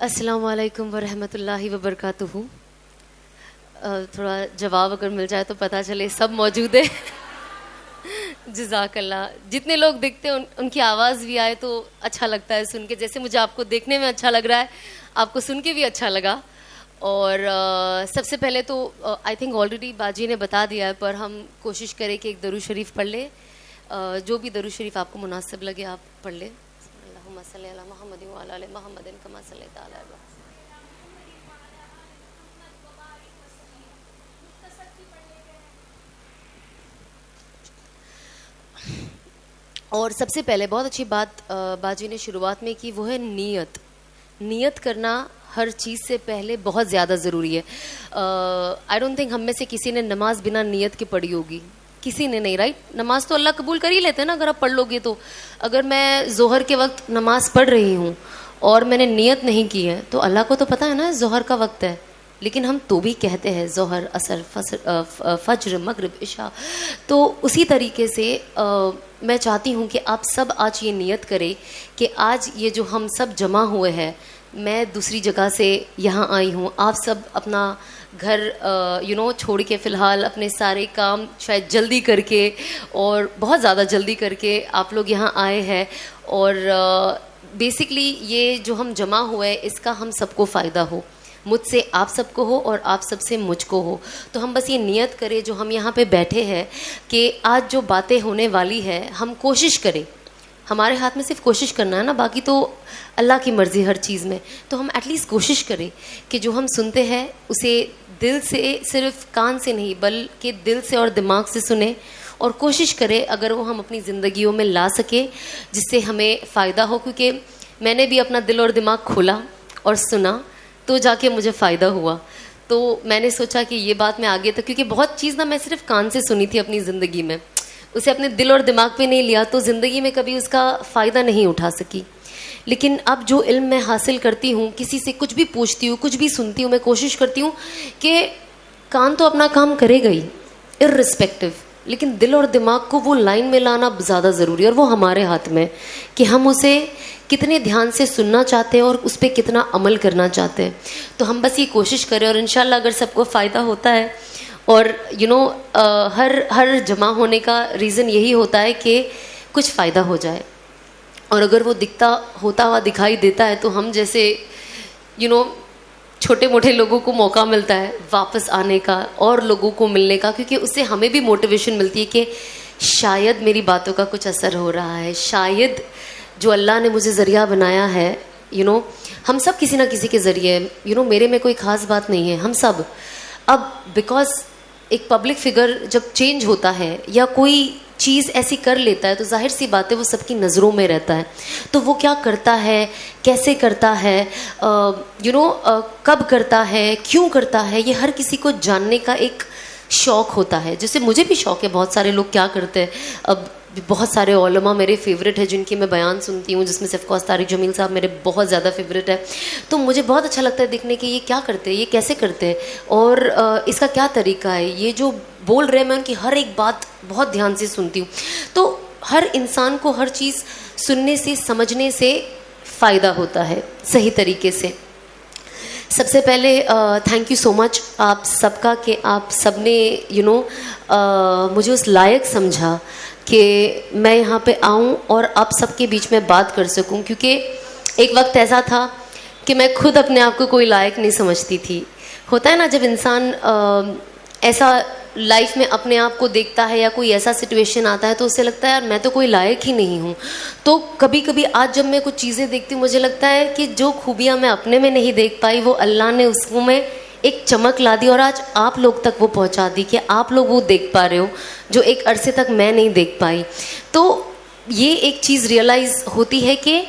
अस्सलाम वालेकुम वरहमतुल्लाहि वबरकातुहू। थोड़ा जवाब अगर मिल जाए तो पता चले सब मौजूद है। जज़ाकल्लाह। जितने लोग दिखते हैं उनकी आवाज़ भी आए तो अच्छा लगता है सुन के। जैसे मुझे आपको देखने में अच्छा लग रहा है, आपको सुन के भी अच्छा लगा। और सबसे पहले तो आई थिंक ऑलरेडी बाजी ने बता दिया है, पर हम कोशिश करें कि एक दरूद शरीफ पढ़ ले। जो भी दरूद शरीफ आपको मुनासिब लगे आप पढ़ ले। सल्ली अला मुहम्मद व अला आलि मुहम्मद कमा सल्लैता अला इब्राहीम। और सबसे पहले बहुत अच्छी बात बाजी ने शुरुआत में की, वो है नीयत। नीयत करना हर चीज़ से पहले बहुत ज़्यादा ज़रूरी है। आई डोंट थिंक हम में से किसी ने नमाज बिना नीयत के पढ़ी होगी, किसी ने नहीं, राइट। नमाज तो अल्लाह कबूल कर ही लेते हैं ना अगर आप पढ़ लोगे तो। अगर मैं जोहर के वक्त नमाज पढ़ रही हूँ और मैंने नियत नहीं की है तो अल्लाह को तो पता है ना जोहर का वक्त है, लेकिन हम तो भी कहते हैं जोहर, असर, फज्र, मगरिब, इशा। तो उसी तरीके से मैं चाहती हूँ कि आप सब आज ये नियत करें कि आज ये जो हम सब जमा हुए हैं, मैं दूसरी जगह से यहाँ आई हूँ, आप सब अपना घर छोड़ के फ़िलहाल अपने सारे काम शायद जल्दी करके और बहुत ज़्यादा जल्दी करके आप लोग यहाँ आए हैं। और बेसिकली ये जो हम जमा हुए इसका हम सबको फ़ायदा हो, मुझसे आप सबको हो और आप सबसे मुझको हो। तो हम बस ये नियत करें जो हम यहाँ पे बैठे हैं कि आज जो बातें होने वाली है हम कोशिश करें, हमारे हाथ में सिर्फ कोशिश करना है ना, बाकी तो अल्लाह की मर्ज़ी हर चीज़ में। तो हम एटलीस्ट कोशिश करें कि जो हम सुनते हैं उसे दिल से, सिर्फ कान से नहीं बल्कि दिल से और दिमाग से सुने, और कोशिश करें अगर वो हम अपनी ज़िंदगियों में ला सके जिससे हमें फ़ायदा हो। क्योंकि मैंने भी अपना दिल और दिमाग खोला और सुना तो जाके मुझे फ़ायदा हुआ। तो मैंने सोचा कि ये बात मैं आगे तक, क्योंकि बहुत चीज़ ना मैं सिर्फ कान से सुनी थी अपनी ज़िंदगी में, उसे अपने दिल और दिमाग पे नहीं लिया तो ज़िंदगी में कभी उसका फ़ायदा नहीं उठा सकी। लेकिन अब जो इल्म मैं हासिल करती हूँ, किसी से कुछ भी पूछती हूँ, कुछ भी सुनती हूँ, मैं कोशिश करती हूँ कि कान तो अपना काम करेगा ही इर्रिस्पेक्टिव, लेकिन दिल और दिमाग को वो लाइन में लाना ज़्यादा ज़रूरी है। और वो हमारे हाथ में कि हम उसे कितने ध्यान से सुनना चाहते हैं और उस पर कितना अमल करना चाहते हैं। तो हम बस ये कोशिश करें और इंशाल्लाह अगर सबको फ़ायदा होता है, और हर जमा होने का रीज़न यही होता है कि कुछ फ़ायदा हो जाए। और अगर वो होता हुआ दिखाई देता है तो हम जैसे छोटे मोटे लोगों को मौका मिलता है वापस आने का और लोगों को मिलने का, क्योंकि उससे हमें भी मोटिवेशन मिलती है कि शायद मेरी बातों का कुछ असर हो रहा है, शायद जो अल्लाह ने मुझे ज़रिया बनाया है, हम सब किसी ना किसी के ज़रिए, मेरे में कोई ख़ास बात नहीं है, हम सब। अब बिकॉज एक पब्लिक फिगर जब चेंज होता है या कोई चीज़ ऐसी कर लेता है तो जाहिर सी बात है वो सबकी नज़रों में रहता है। तो वो क्या करता है, कैसे करता है, कब करता है, क्यों करता है, ये हर किसी को जानने का एक शौक़ होता है। जैसे मुझे भी शौक़ है, बहुत सारे लोग क्या करते हैं, अब बहुत सारे उलमा मेरे फेवरेट है जिनकी मैं बयान सुनती हूँ, जिसमें से ऑफकोर्स तारिक जमील साहब मेरे बहुत ज़्यादा फेवरेट है। तो मुझे बहुत अच्छा लगता है देखने कि ये क्या करते हैं, ये कैसे करते हैं और इसका क्या तरीका है। ये जो बोल रहे हैं मैं उनकी हर एक बात बहुत ध्यान से सुनती हूँ। तो हर इंसान को हर चीज़ सुनने से, समझने से फ़ायदा होता है सही तरीके से। सबसे पहले थैंक यू सो मच आप सबका कि आप सब ने मुझे उस लायक समझा कि मैं यहाँ पे आऊँ और आप सबके बीच में बात कर सकूँ। क्योंकि एक वक्त ऐसा था कि मैं खुद अपने आप को कोई लायक नहीं समझती थी। होता है ना जब इंसान ऐसा लाइफ में अपने आप को देखता है या कोई ऐसा सिचुएशन आता है तो उससे लगता है यार मैं तो कोई लायक ही नहीं हूँ। तो कभी कभी आज जब मैं कुछ चीज़ें देखती हूँ मुझे लगता है कि जो खूबियाँ मैं अपने में नहीं देख पाई वो अल्लाह ने उसमें एक चमक ला दी और आज आप लोग तक वो पहुंचा दी कि आप लोग वो देख पा रहे हो जो एक अरसे तक मैं नहीं देख पाई। तो ये एक चीज़ रियलाइज़ होती है कि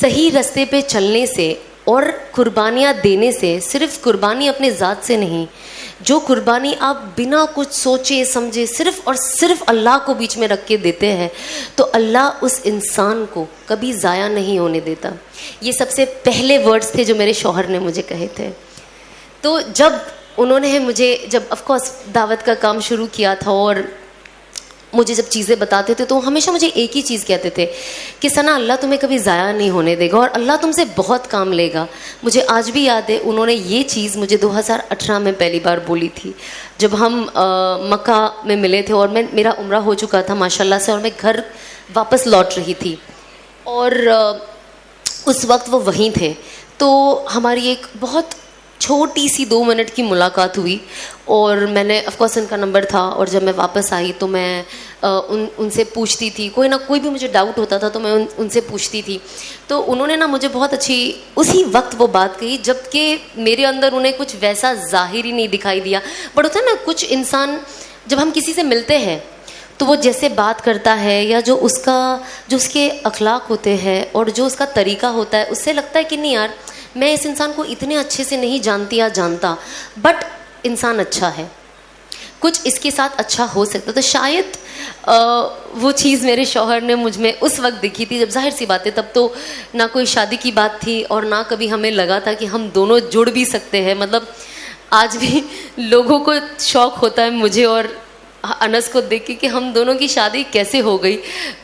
सही रास्ते पे चलने से और कुर्बानियाँ देने से, सिर्फ कुर्बानी अपने ज़ात से नहीं, जो कुर्बानी आप बिना कुछ सोचे समझे सिर्फ और सिर्फ अल्लाह को बीच में रख के देते हैं तो अल्लाह उस इंसान को कभी ज़ाया नहीं होने देता। ये सबसे पहले वर्ड्स थे जो मेरे शौहर ने मुझे कहे थे। तो जब उन्होंने मुझे, जब ऑफकोर्स दावत का काम शुरू किया था और मुझे जब चीज़ें बताते थे तो वो हमेशा मुझे एक ही चीज़ कहते थे कि सना, अल्लाह तुम्हें कभी ज़ाया नहीं होने देगा और अल्लाह तुमसे बहुत काम लेगा। मुझे आज भी याद है उन्होंने ये चीज़ मुझे 2018 में पहली बार बोली थी, जब हम मक्का में मिले थे और मेरा उम्रा हो चुका था माशाल्लाह से, और मैं घर वापस लौट रही थी और उस वक्त वो वहीं थे। तो हमारी एक बहुत छोटी सी 2 मिनट की मुलाकात हुई और मैंने ऑफकोर्स इनका नंबर था, और जब मैं वापस आई तो मैं उनसे पूछती थी, कोई भी मुझे डाउट होता था तो मैं उनसे पूछती थी। तो उन्होंने ना मुझे बहुत अच्छी उसी वक्त वो बात कही, जबकि मेरे अंदर उन्हें कुछ वैसा ज़ाहिर ही नहीं दिखाई दिया। बट होता है ना, कुछ इंसान जब हम किसी से मिलते हैं तो वो जैसे बात करता है या जो उसके अखलाक होते हैं और जो उसका तरीका होता है, उससे लगता है कि नहीं यार, मैं इस इंसान को इतने अच्छे से नहीं जानती या जानता, बट इंसान अच्छा है, कुछ इसके साथ अच्छा हो सकता। तो शायद वो चीज़ मेरे शौहर ने मुझ में उस वक्त दिखी थी, जब जाहिर सी बात है तब तो ना कोई शादी की बात थी और ना कभी हमें लगा था कि हम दोनों जुड़ भी सकते हैं। मतलब आज भी लोगों को शौक़ होता है मुझे और अनस को देख के कि हम दोनों की शादी कैसे हो गई,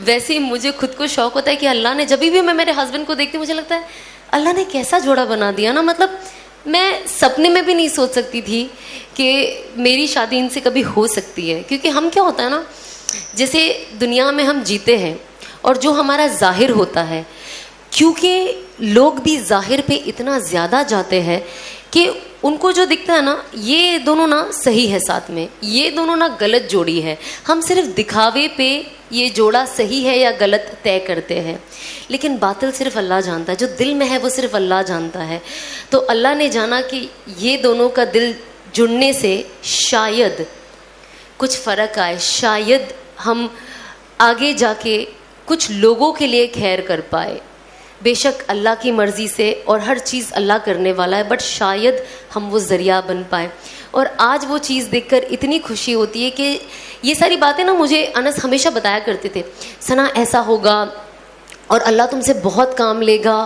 वैसे ही मुझे खुद को शौक़ होता है कि अल्लाह ने, जब भी मैं मेरे हस्बैंड को देखती हूँ मुझे लगता है अल्लाह ने कैसा जोड़ा बना दिया ना। मतलब मैं सपने में भी नहीं सोच सकती थी कि मेरी शादी इनसे कभी हो सकती है, क्योंकि हम क्या होता है ना, जैसे दुनिया में हम जीते हैं और जो हमारा जाहिर होता है, क्योंकि लोग भी जाहिर पे इतना ज़्यादा जाते हैं कि उनको जो दिखता है ना, ये दोनों ना सही है साथ में, ये दोनों ना गलत जोड़ी है। हम सिर्फ दिखावे पे ये जोड़ा सही है या गलत तय करते हैं, लेकिन बातिल सिर्फ अल्लाह जानता है, जो दिल में है वो सिर्फ अल्लाह जानता है। तो अल्लाह ने जाना कि ये दोनों का दिल जुड़ने से शायद कुछ फ़र्क आए, शायद हम आगे जाके कुछ लोगों के लिए खैर कर पाए। बेशक अल्लाह की मर्ज़ी से और हर चीज़ अल्लाह करने वाला है, बट शायद हम वो ज़रिया बन पाए। और आज वो चीज़ देखकर इतनी खुशी होती है कि ये सारी बातें ना मुझे अनस हमेशा बताया करते थे, सना ऐसा होगा और अल्लाह तुमसे बहुत काम लेगा।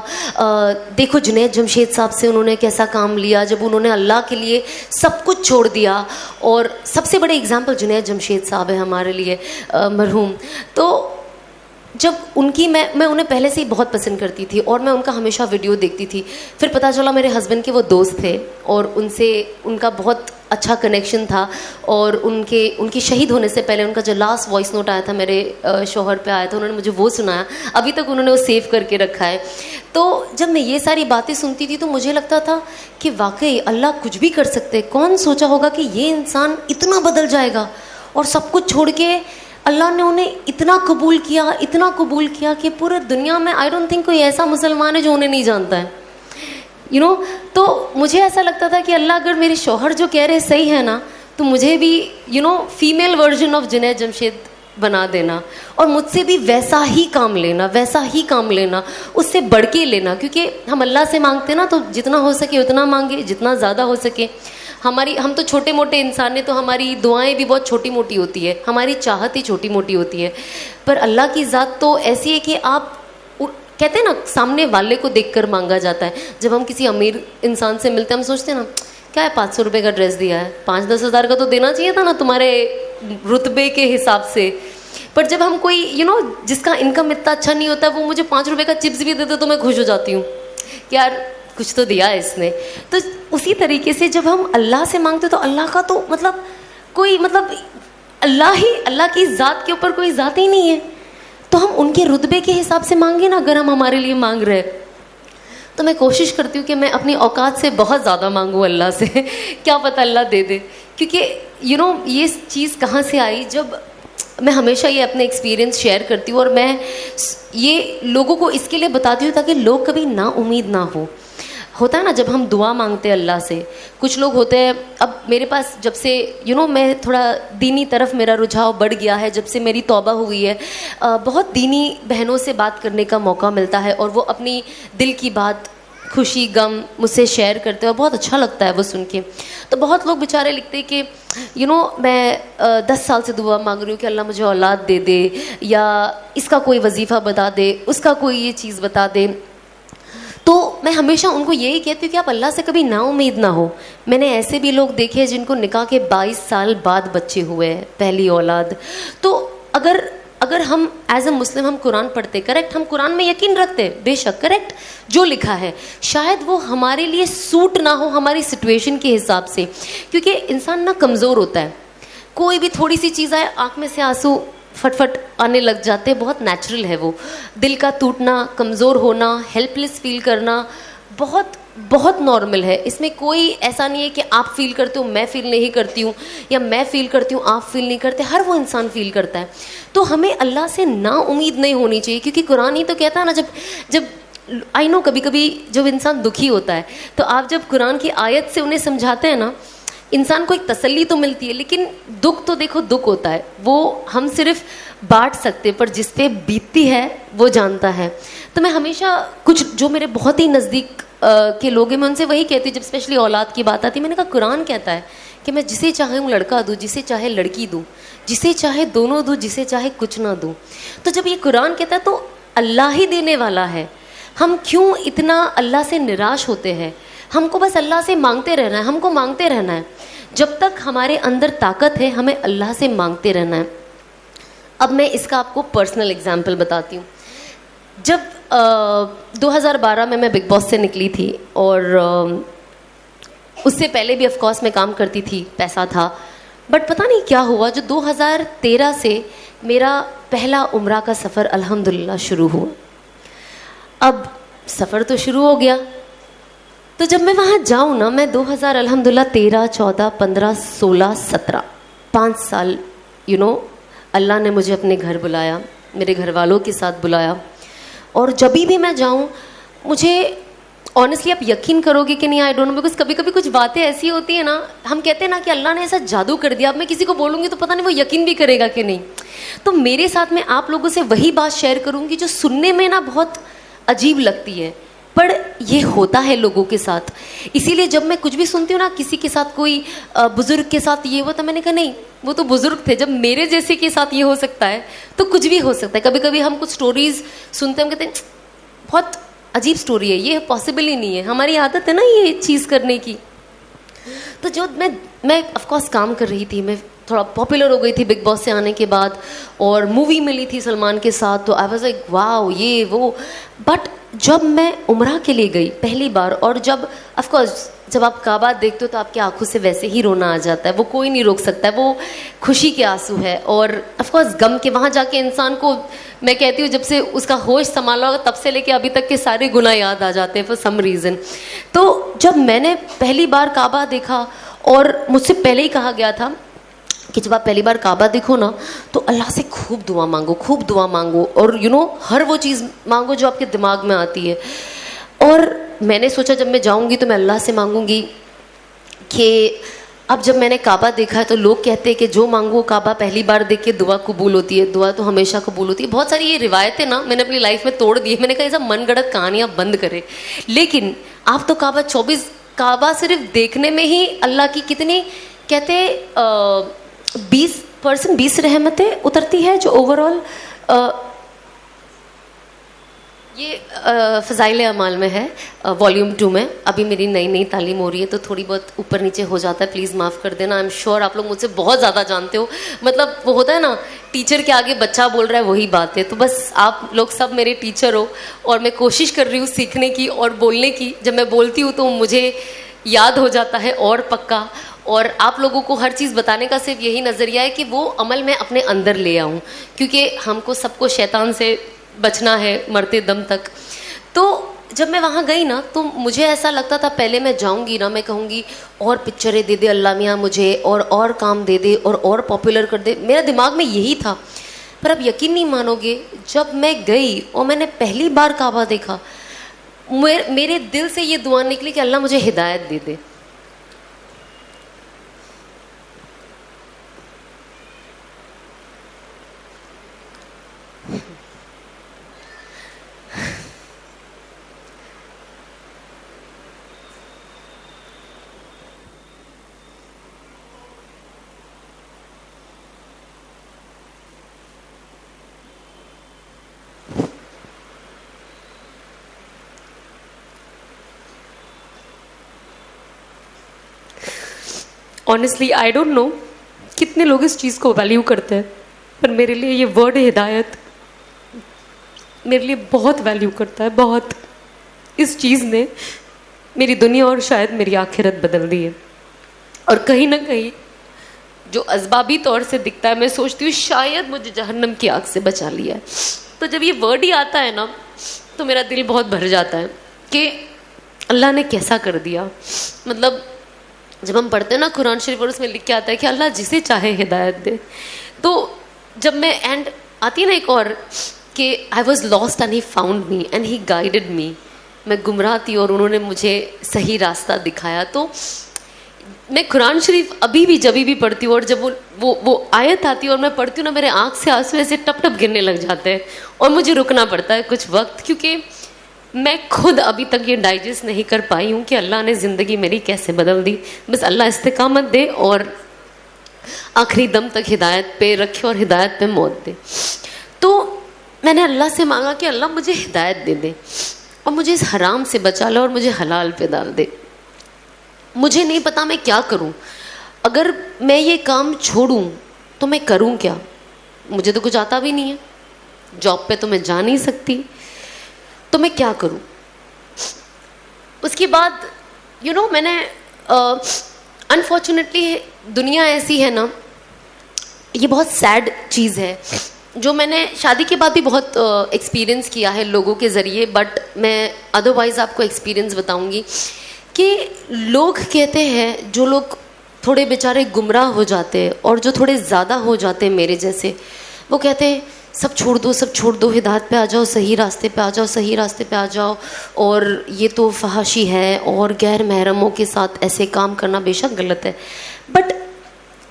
देखो जुनैद जमशेद साहब से उन्होंने कैसा काम लिया जब उन्होंने अल्लाह के लिए सब कुछ छोड़ दिया। और सबसे बड़े एग्जाम्पल जुनैद जमशेद साहब है हमारे लिए, मरहूम। तो जब मैं उन्हें पहले से ही बहुत पसंद करती थी और मैं उनका हमेशा वीडियो देखती थी। फिर पता चला मेरे हस्बैंड के वो दोस्त थे और उनका बहुत अच्छा कनेक्शन था। और उनके शहीद होने से पहले उनका जो लास्ट वॉइस नोट आया था मेरे शौहर पे आया था, उन्होंने मुझे वो सुनाया, अभी तक उन्होंने वो सेव करके रखा है। तो जब मैं ये सारी बातें सुनती थी तो मुझे लगता था कि वाकई अल्लाह कुछ भी कर सकते। कौन सोचा होगा कि ये इंसान इतना बदल जाएगा, और सब कुछ छोड़ के अल्लाह ने उन्हें इतना कबूल किया कि पूरे दुनिया में आई डोंट थिंक कोई ऐसा मुसलमान है जो उन्हें नहीं जानता है, तो मुझे ऐसा लगता था कि अल्लाह अगर मेरे शौहर जो कह रहे सही है ना, तो मुझे भी female version of Junaid Jamshed बना देना और मुझसे भी वैसा ही काम लेना, उससे बढ़ के लेना। क्योंकि हम अल्लाह से मांगते ना, तो जितना हो सके उतना मांगे, जितना ज़्यादा हो सके। हम तो छोटे मोटे इंसान हैं, तो हमारी दुआएं भी बहुत छोटी मोटी होती है, हमारी चाहत ही छोटी मोटी होती है। पर अल्लाह की ज़ात तो ऐसी है कि आप कहते हैं ना, सामने वाले को देखकर मांगा जाता है। जब हम किसी अमीर इंसान से मिलते हैं, हम सोचते हैं ना, क्या है 500 रुपये का ड्रेस दिया है, 5-10 हज़ार का तो देना चाहिए था ना तुम्हारे रुतबे के हिसाब से। पर जब हम कोई जिसका इनकम इतना अच्छा नहीं होता, वो मुझे 5 रुपये का चिप्स भी दे दे तो मैं खुश हो जाती हूँ कि यार कुछ तो दिया है इसने। तो उसी तरीके से जब हम अल्लाह से मांगते तो अल्लाह का तो अल्लाह की ज़ात के ऊपर कोई ज़ात ही नहीं है, तो हम उनके रुतबे के हिसाब से मांगे ना। अगर हम हमारे लिए मांग रहे हैं तो मैं कोशिश करती हूँ कि मैं अपनी औकात से बहुत ज़्यादा मांगूँ अल्लाह से क्या पता अल्लाह दे दे। क्योंकि ये चीज़ कहाँ से आई, जब मैं हमेशा ये अपने एक्सपीरियंस शेयर करती हूँ और मैं ये लोगों को इसके लिए बताती हूँ ताकि लोग कभी ना उम्मीद ना हो। होता है ना, जब हम दुआ मांगते हैं अल्लाह से, कुछ लोग होते हैं, अब मेरे पास जब से मैं थोड़ा दीनी तरफ मेरा रुझाव बढ़ गया है, जब से मेरी तौबा हुई है, बहुत दीनी बहनों से बात करने का मौका मिलता है और वो अपनी दिल की बात, खुशी गम मुझसे शेयर करते हैं और बहुत अच्छा लगता है वो सुन के। तो बहुत लोग बेचारे लिखते हैं कि मैं 10 साल से दुआ मांग रही हूँ कि अल्लाह मुझे औलाद दे दे, या इसका कोई वजीफ़ा बता दे, उसका कोई ये चीज़ बता दे। तो मैं हमेशा उनको यही कहती हूँ कि आप अल्लाह से कभी ना उम्मीद ना हो। मैंने ऐसे भी लोग देखे हैं जिनको निकाह के 22 साल बाद बच्चे हुए हैं, पहली औलाद। तो अगर अगर हम एज अ मुस्लिम हम कुरान पढ़ते, करेक्ट, हम कुरान में यकीन रखते बेशक, करेक्ट, जो लिखा है शायद वो हमारे लिए सूट ना हो हमारी सिचुएशन के हिसाब से, क्योंकि इंसान ना कमज़ोर होता है, कोई भी थोड़ी सी चीज़ आए आँख में से आंसू फटफट आने लग जाते हैं, बहुत नेचुरल है वो। दिल का टूटना, कमज़ोर होना, हेल्पलेस फील करना बहुत बहुत नॉर्मल है। इसमें कोई ऐसा नहीं है कि आप फील करते हो मैं फील नहीं करती हूँ, या मैं फील करती हूँ आप फील नहीं करते, हर वो इंसान फील करता है। तो हमें अल्लाह से ना उम्मीद नहीं होनी चाहिए, क्योंकि कुरान ही तो कहता है ना, जब जब आई नो कभी कभी जब इंसान दुखी होता है तो आप जब कुरान की आयत से उन्हें समझाते हैं ना, इंसान को एक तसल्ली तो मिलती है, लेकिन दुख तो देखो दुख होता है, वो हम सिर्फ बांट सकते, पर जिस पे बीतती है वो जानता है। तो मैं हमेशा कुछ जो मेरे बहुत ही नज़दीक के लोग हैं मैं उनसे वही कहती हूँ, जब स्पेशली औलाद की बात आती है, मैंने कहा कुरान कहता है कि मैं जिसे चाहे लड़का दूँ, जिसे चाहे लड़की दूँ, जिसे चाहे दोनों दूँ, जिसे चाहे कुछ ना दूँ। तो जब ये कुरान कहता है तो अल्लाह ही देने वाला है, हम क्यों इतना अल्लाह से निराश होते हैं? हमको बस अल्लाह से मांगते रहना है, हमको मांगते रहना है, जब तक हमारे अंदर ताकत है हमें अल्लाह से मांगते रहना है। अब मैं इसका आपको पर्सनल एग्जाम्पल बताती हूँ। जब 2012 में मैं बिग बॉस से निकली थी, और उससे पहले भी ऑफ कोर्स मैं काम करती थी, पैसा था, बट पता नहीं क्या हुआ, जो 2013 से मेरा पहला उम्रा का सफ़र अल्हम्दुलिल्लाह शुरू हुआ। अब सफ़र तो शुरू हो गया, तो जब मैं वहाँ जाऊँ ना, मैं 2000 अल्हम्दुलिल्लाह 13, 14, 15, 16, 17 5 साल अल्लाह ने मुझे अपने घर बुलाया, मेरे घर वालों के साथ बुलाया, और जब भी मैं जाऊँ मुझे ऑनेस्टली आप यकीन करोगे कि नहीं, आई डोंट नो, बिकॉज कभी कभी कुछ बातें ऐसी होती है ना, हम कहते हैं ना कि अल्लाह ने ऐसा जादू कर दिया, अब मैं किसी को बोलूँगी तो पता नहीं वो यकीन भी करेगा कि नहीं। तो मेरे साथ में आप लोगों से वही बात शेयर करूँगी जो सुनने में ना बहुत अजीब लगती है, पर ये होता है लोगों के साथ। इसीलिए जब मैं कुछ भी सुनती हूँ ना, किसी के साथ कोई बुजुर्ग के साथ ये हुआ, तो मैंने कहा नहीं वो तो बुजुर्ग थे, जब मेरे जैसे के साथ ये हो सकता है तो कुछ भी हो सकता है। कभी कभी हम कुछ स्टोरीज सुनते हैं, हम कहते हैं बहुत अजीब स्टोरी है, ये पॉसिबल ही नहीं है, हमारी आदत है ना ये चीज़ करने की। तो जो मैं ऑफकोर्स काम कर रही थी, मैं थोड़ा पॉपुलर हो गई थी बिग बॉस से आने के बाद, और मूवी मिली थी सलमान के साथ, तो आई वाज लाइक वाओ ये वो। बट जब मैं उम्रा के लिए गई पहली बार, और जब ऑफकोर्स जब आप काबा देखते हो तो आपकी आंखों से वैसे ही रोना आ जाता है, वो कोई नहीं रोक सकता है, वो खुशी के आंसू है, और ऑफकोर्स गम के। वहाँ जाके इंसान को, मैं कहती हूँ, जब से उसका होश संभाला होगा तब से लेके अभी तक के सारे गुनाह याद आ जाते हैं फॉर सम रीज़न। तो जब मैंने पहली बार काबा देखा, और मुझसे पहले ही कहा गया था कि जब आप पहली बार काबा देखो ना तो अल्लाह से खूब दुआ मांगो, खूब दुआ मांगो, और हर वो चीज़ मांगो जो आपके दिमाग में आती है। और मैंने सोचा जब मैं जाऊंगी तो मैं अल्लाह से मांगूंगी कि अब जब मैंने काबा देखा है तो लोग कहते हैं कि जो मांगो काबा पहली बार देख के दुआ कबूल होती है, दुआ तो हमेशा कबूल होती है। बहुत सारी ये रिवायतें ना मैंने अपनी लाइफ में तोड़ दी है, मैंने कहा ऐसा मनगढ़ंत कहानियाँ बंद करे। लेकिन आप तो काबा सिर्फ देखने में ही अल्लाह की कितनी कहते 20 रहमतें उतरती है, जो ओवरऑल ये फ़ज़ाइल अमाल में है, वॉल्यूम 2 में। अभी मेरी नई तालीम हो रही है तो थोड़ी बहुत ऊपर नीचे हो जाता है, प्लीज़ माफ़ कर देना। आई एम श्योर आप लोग मुझसे बहुत ज़्यादा जानते हो, मतलब वो होता है ना टीचर के आगे बच्चा बोल रहा है, वही बात है। तो बस आप लोग सब मेरे टीचर हो, और मैं कोशिश कर रही हूँ सीखने की और बोलने की। जब मैं बोलती हूँ तो मुझे याद हो जाता है और पक्का, और आप लोगों को हर चीज़ बताने का सिर्फ यही नज़रिया है कि वो अमल मैं अपने अंदर ले आऊँ, क्योंकि हमको सबको शैतान से बचना है मरते दम तक। तो जब मैं वहाँ गई ना तो मुझे ऐसा लगता था, पहले मैं जाऊँगी ना मैं कहूँगी और पिक्चरें दे दे अल्लाह मियाँ मुझे, और काम दे दे, और पॉपुलर कर दे, मेरा दिमाग में यही था। पर अब यकीन नहीं मानोगे, जब मैं गई और मैंने पहली बार काबा देखा, मेरे दिल से ये दुआ निकली कि अल्लाह मुझे हिदायत दे दे। ऑनेस्टली आई डोंट नो कितने लोग इस चीज़ को वैल्यू करते हैं, पर मेरे लिए ये वर्ड हिदायत मेरे लिए बहुत वैल्यू करता है, बहुत। इस चीज़ ने मेरी दुनिया और शायद मेरी आखिरत बदल दी है। और कहीं ना कहीं जो असबाबी तौर से दिखता है, मैं सोचती हूँ शायद मुझे जहन्नम की आग से बचा लिया है। तो जब ये वर्ड ही आता है ना, तो मेरा दिल बहुत भर जाता है कि अल्लाह ने कैसा कर दिया। मतलब जब हम पढ़ते हैं ना कुरान शरीफ, और उसमें लिख के आता है कि अल्लाह जिसे चाहे हिदायत दे। तो जब मैं एंड आती है ना एक और कि I was lost and he found me and he guided मी, मैं गुमराह थी और उन्होंने मुझे सही रास्ता दिखाया। तो मैं कुरान शरीफ अभी भी जब भी पढ़ती हूँ और जब वो आयत आती है और मैं पढ़ती हूँ ना, मेरे आँख से आंसू ऐसे टप टप गिरने लग जाते हैं और मुझे रुकना पड़ता है कुछ वक्त, क्योंकि मैं खुद अभी तक ये डाइजेस्ट नहीं कर पाई हूँ कि अल्लाह ने ज़िंदगी मेरी कैसे बदल दी। बस अल्लाह इस्तिकामत दे और आखिरी दम तक हिदायत पे रखे और हिदायत पे मौत दे। तो मैंने अल्लाह से मांगा कि अल्लाह मुझे हिदायत दे दे और मुझे इस हराम से बचा ले और मुझे हलाल पे डाल दे। मुझे नहीं पता मैं क्या करूं। अगर मैं ये काम छोड़ूं तो मैं करूं क्या? मुझे तो कुछ आता भी नहीं है, जॉब पे तो मैं जा नहीं सकती, तो मैं क्या करूं? उसके बाद मैंने अनफॉर्चुनेटली दुनिया ऐसी है ना, ये बहुत सैड चीज़ है जो मैंने शादी के बाद भी बहुत एक्सपीरियंस किया है लोगों के ज़रिए, बट मैं अदरवाइज़ आपको एक्सपीरियंस बताऊंगी कि लोग कहते हैं, जो लोग थोड़े बेचारे गुमराह हो जाते हैं और जो थोड़े ज़्यादा हो जाते हैं मेरे जैसे, वो कहते हैं सब छोड़ दो, सब छोड़ दो, हिदायत पे आ जाओ, सही रास्ते पे आ जाओ, सही रास्ते पे आ जाओ, और ये तो फहाशी है और गैर महरमों के साथ ऐसे काम करना बेशक गलत है। बट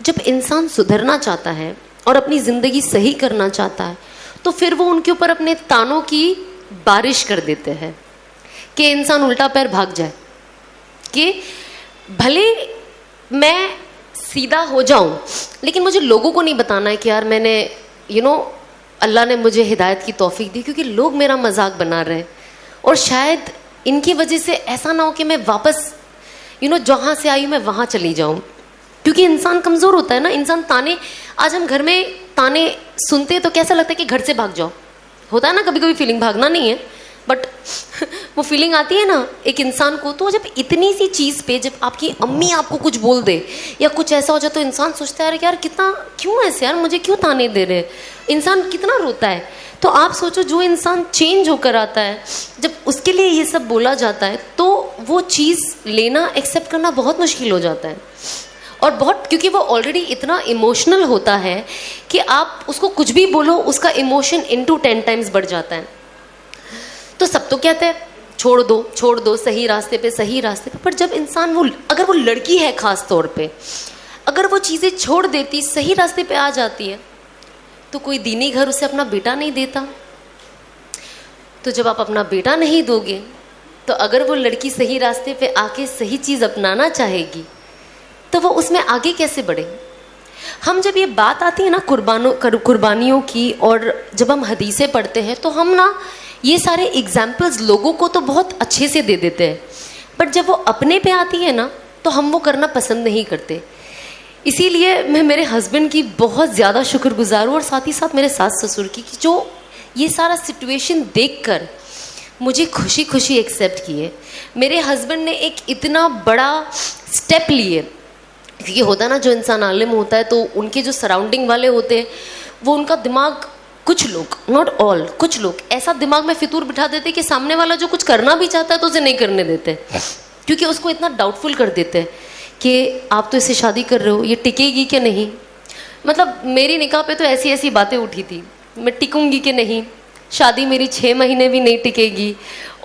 जब इंसान सुधरना चाहता है और अपनी ज़िंदगी सही करना चाहता है, तो फिर वो उनके ऊपर अपने तानों की बारिश कर देते हैं कि इंसान उल्टा पैर भाग जाए, कि भले मैं सीधा हो जाऊं लेकिन मुझे लोगों को नहीं बताना है कि यार मैंने अल्लाह ने मुझे हिदायत की तौफीक दी, क्योंकि लोग मेरा मजाक बना रहे हैं और शायद इनकी वजह से ऐसा ना हो कि मैं वापस जहाँ से आई हूँ मैं वहाँ चली जाऊँ। क्योंकि इंसान कमज़ोर होता है ना, इंसान ताने, आज हम घर में ताने सुनते हैं तो कैसा लगता है कि घर से भाग जाओ, होता है ना कभी कभी फीलिंग, भागना नहीं है बट वो फीलिंग आती है ना एक इंसान को। तो जब इतनी सी चीज़ पे जब आपकी अम्मी आपको कुछ बोल दे या कुछ ऐसा हो जाए तो इंसान सोचता है यार कितना, क्यों ऐसे यार, मुझे क्यों ताने दे रहे, इंसान कितना रोता है। तो आप सोचो जो इंसान चेंज होकर आता है, जब उसके लिए ये सब बोला जाता है तो वो चीज़ लेना, एक्सेप्ट करना बहुत मुश्किल हो जाता है। और बहुत, क्योंकि वो ऑलरेडी इतना इमोशनल होता है कि आप उसको कुछ भी बोलो उसका इमोशन इनटू 10 टाइम्स बढ़ जाता है। तो सब तो कहते हैं छोड़ दो सही रास्ते पे, सही रास्ते पे। पर जब इंसान अगर वो लड़की है खास तौर पे, अगर वो चीज़ें छोड़ देती, सही रास्ते पे आ जाती है, तो कोई दीनी घर उसे अपना बेटा नहीं देता। तो जब आप अपना बेटा नहीं दोगे तो अगर वो लड़की सही रास्ते पे आके सही चीज़ अपनाना चाहेगी तो वो उसमें आगे कैसे बढ़े? हम जब ये बात आती है ना कुर्बानियों की, और जब हम हदीसें पढ़ते हैं तो हम ना ये सारे एग्जाम्पल्स लोगों को तो बहुत अच्छे से दे देते हैं, बट जब वो अपने पे आती है ना तो हम वो करना पसंद नहीं करते। इसीलिए मैं मेरे हस्बैंड की बहुत ज़्यादा शुक्रगुजार हूँ और साथ ही साथ मेरे सास ससुर की, कि जो ये सारा सिचुएशन देखकर मुझे खुशी खुशी एक्सेप्ट किए। मेरे हस्बैंड ने एक इतना बड़ा स्टेप लिए, क्योंकि होता ना जो इंसान आलिम होता है तो उनके जो सराउंडिंग वाले होते हैं वो उनका दिमाग, कुछ लोग, नॉट ऑल, कुछ लोग ऐसा दिमाग में फितूर बिठा देते कि सामने वाला जो कुछ करना भी चाहता है तो उसे नहीं करने देते, क्योंकि उसको इतना डाउटफुल कर देते हैं कि आप तो इससे शादी कर रहे हो, ये टिकेगी कि नहीं। मतलब मेरी निकाह पे तो ऐसी ऐसी बातें उठी थी, मैं टिकूंगी कि नहीं, शादी मेरी 6 महीने भी नहीं टिकेगी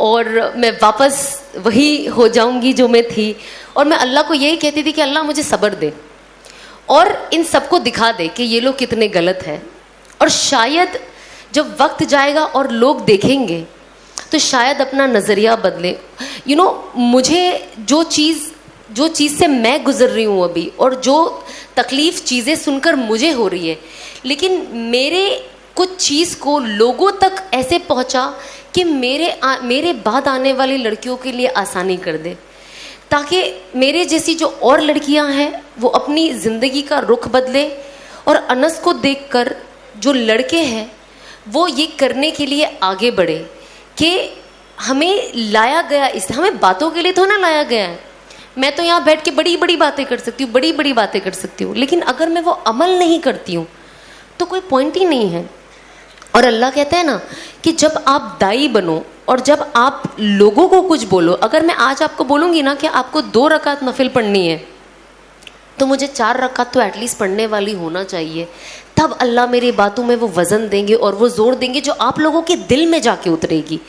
और मैं वापस वही हो जाऊंगी जो मैं थी। और मैं अल्लाह को यही कहती थी कि अल्लाह मुझे सब्र दे और इन सबको दिखा दे कि ये लोग कितने गलत हैं। और शायद जब वक्त जाएगा और लोग देखेंगे तो शायद अपना नज़रिया बदले। मुझे जो चीज़ से मैं गुजर रही हूँ अभी, और जो तकलीफ़ चीज़ें सुनकर मुझे हो रही है, लेकिन मेरे कुछ चीज़ को लोगों तक ऐसे पहुँचा कि मेरे बाद आने वाली लड़कियों के लिए आसानी कर दे, ताकि मेरे जैसी जो और लड़कियां हैं वो अपनी ज़िंदगी का रुख बदले और अनस को देखकर जो लड़के हैं वो ये करने के लिए आगे बढ़े कि हमें लाया गया, इस हमें बातों के लिए तो ना लाया गया है। मैं तो यहाँ बैठ के बड़ी बड़ी बातें कर सकती हूँ, बड़ी बड़ी बातें कर सकती हूँ, लेकिन अगर मैं वो अमल नहीं करती हूँ तो कोई पॉइंट ही नहीं है। और अल्लाह कहता है ना कि जब आप दाई बनो और जब आप लोगों को कुछ बोलो, अगर मैं आज आपको बोलूँगी ना कि आपको 2 रकात नफिल पढ़नी है तो मुझे 4 रकात तो एटलीस्ट पढ़ने वाली होना चाहिए, तब अल्लाह मेरी बातों में वो वज़न देंगे और वो जोर देंगे जो आप लोगों के दिल में जाके उतरेगी।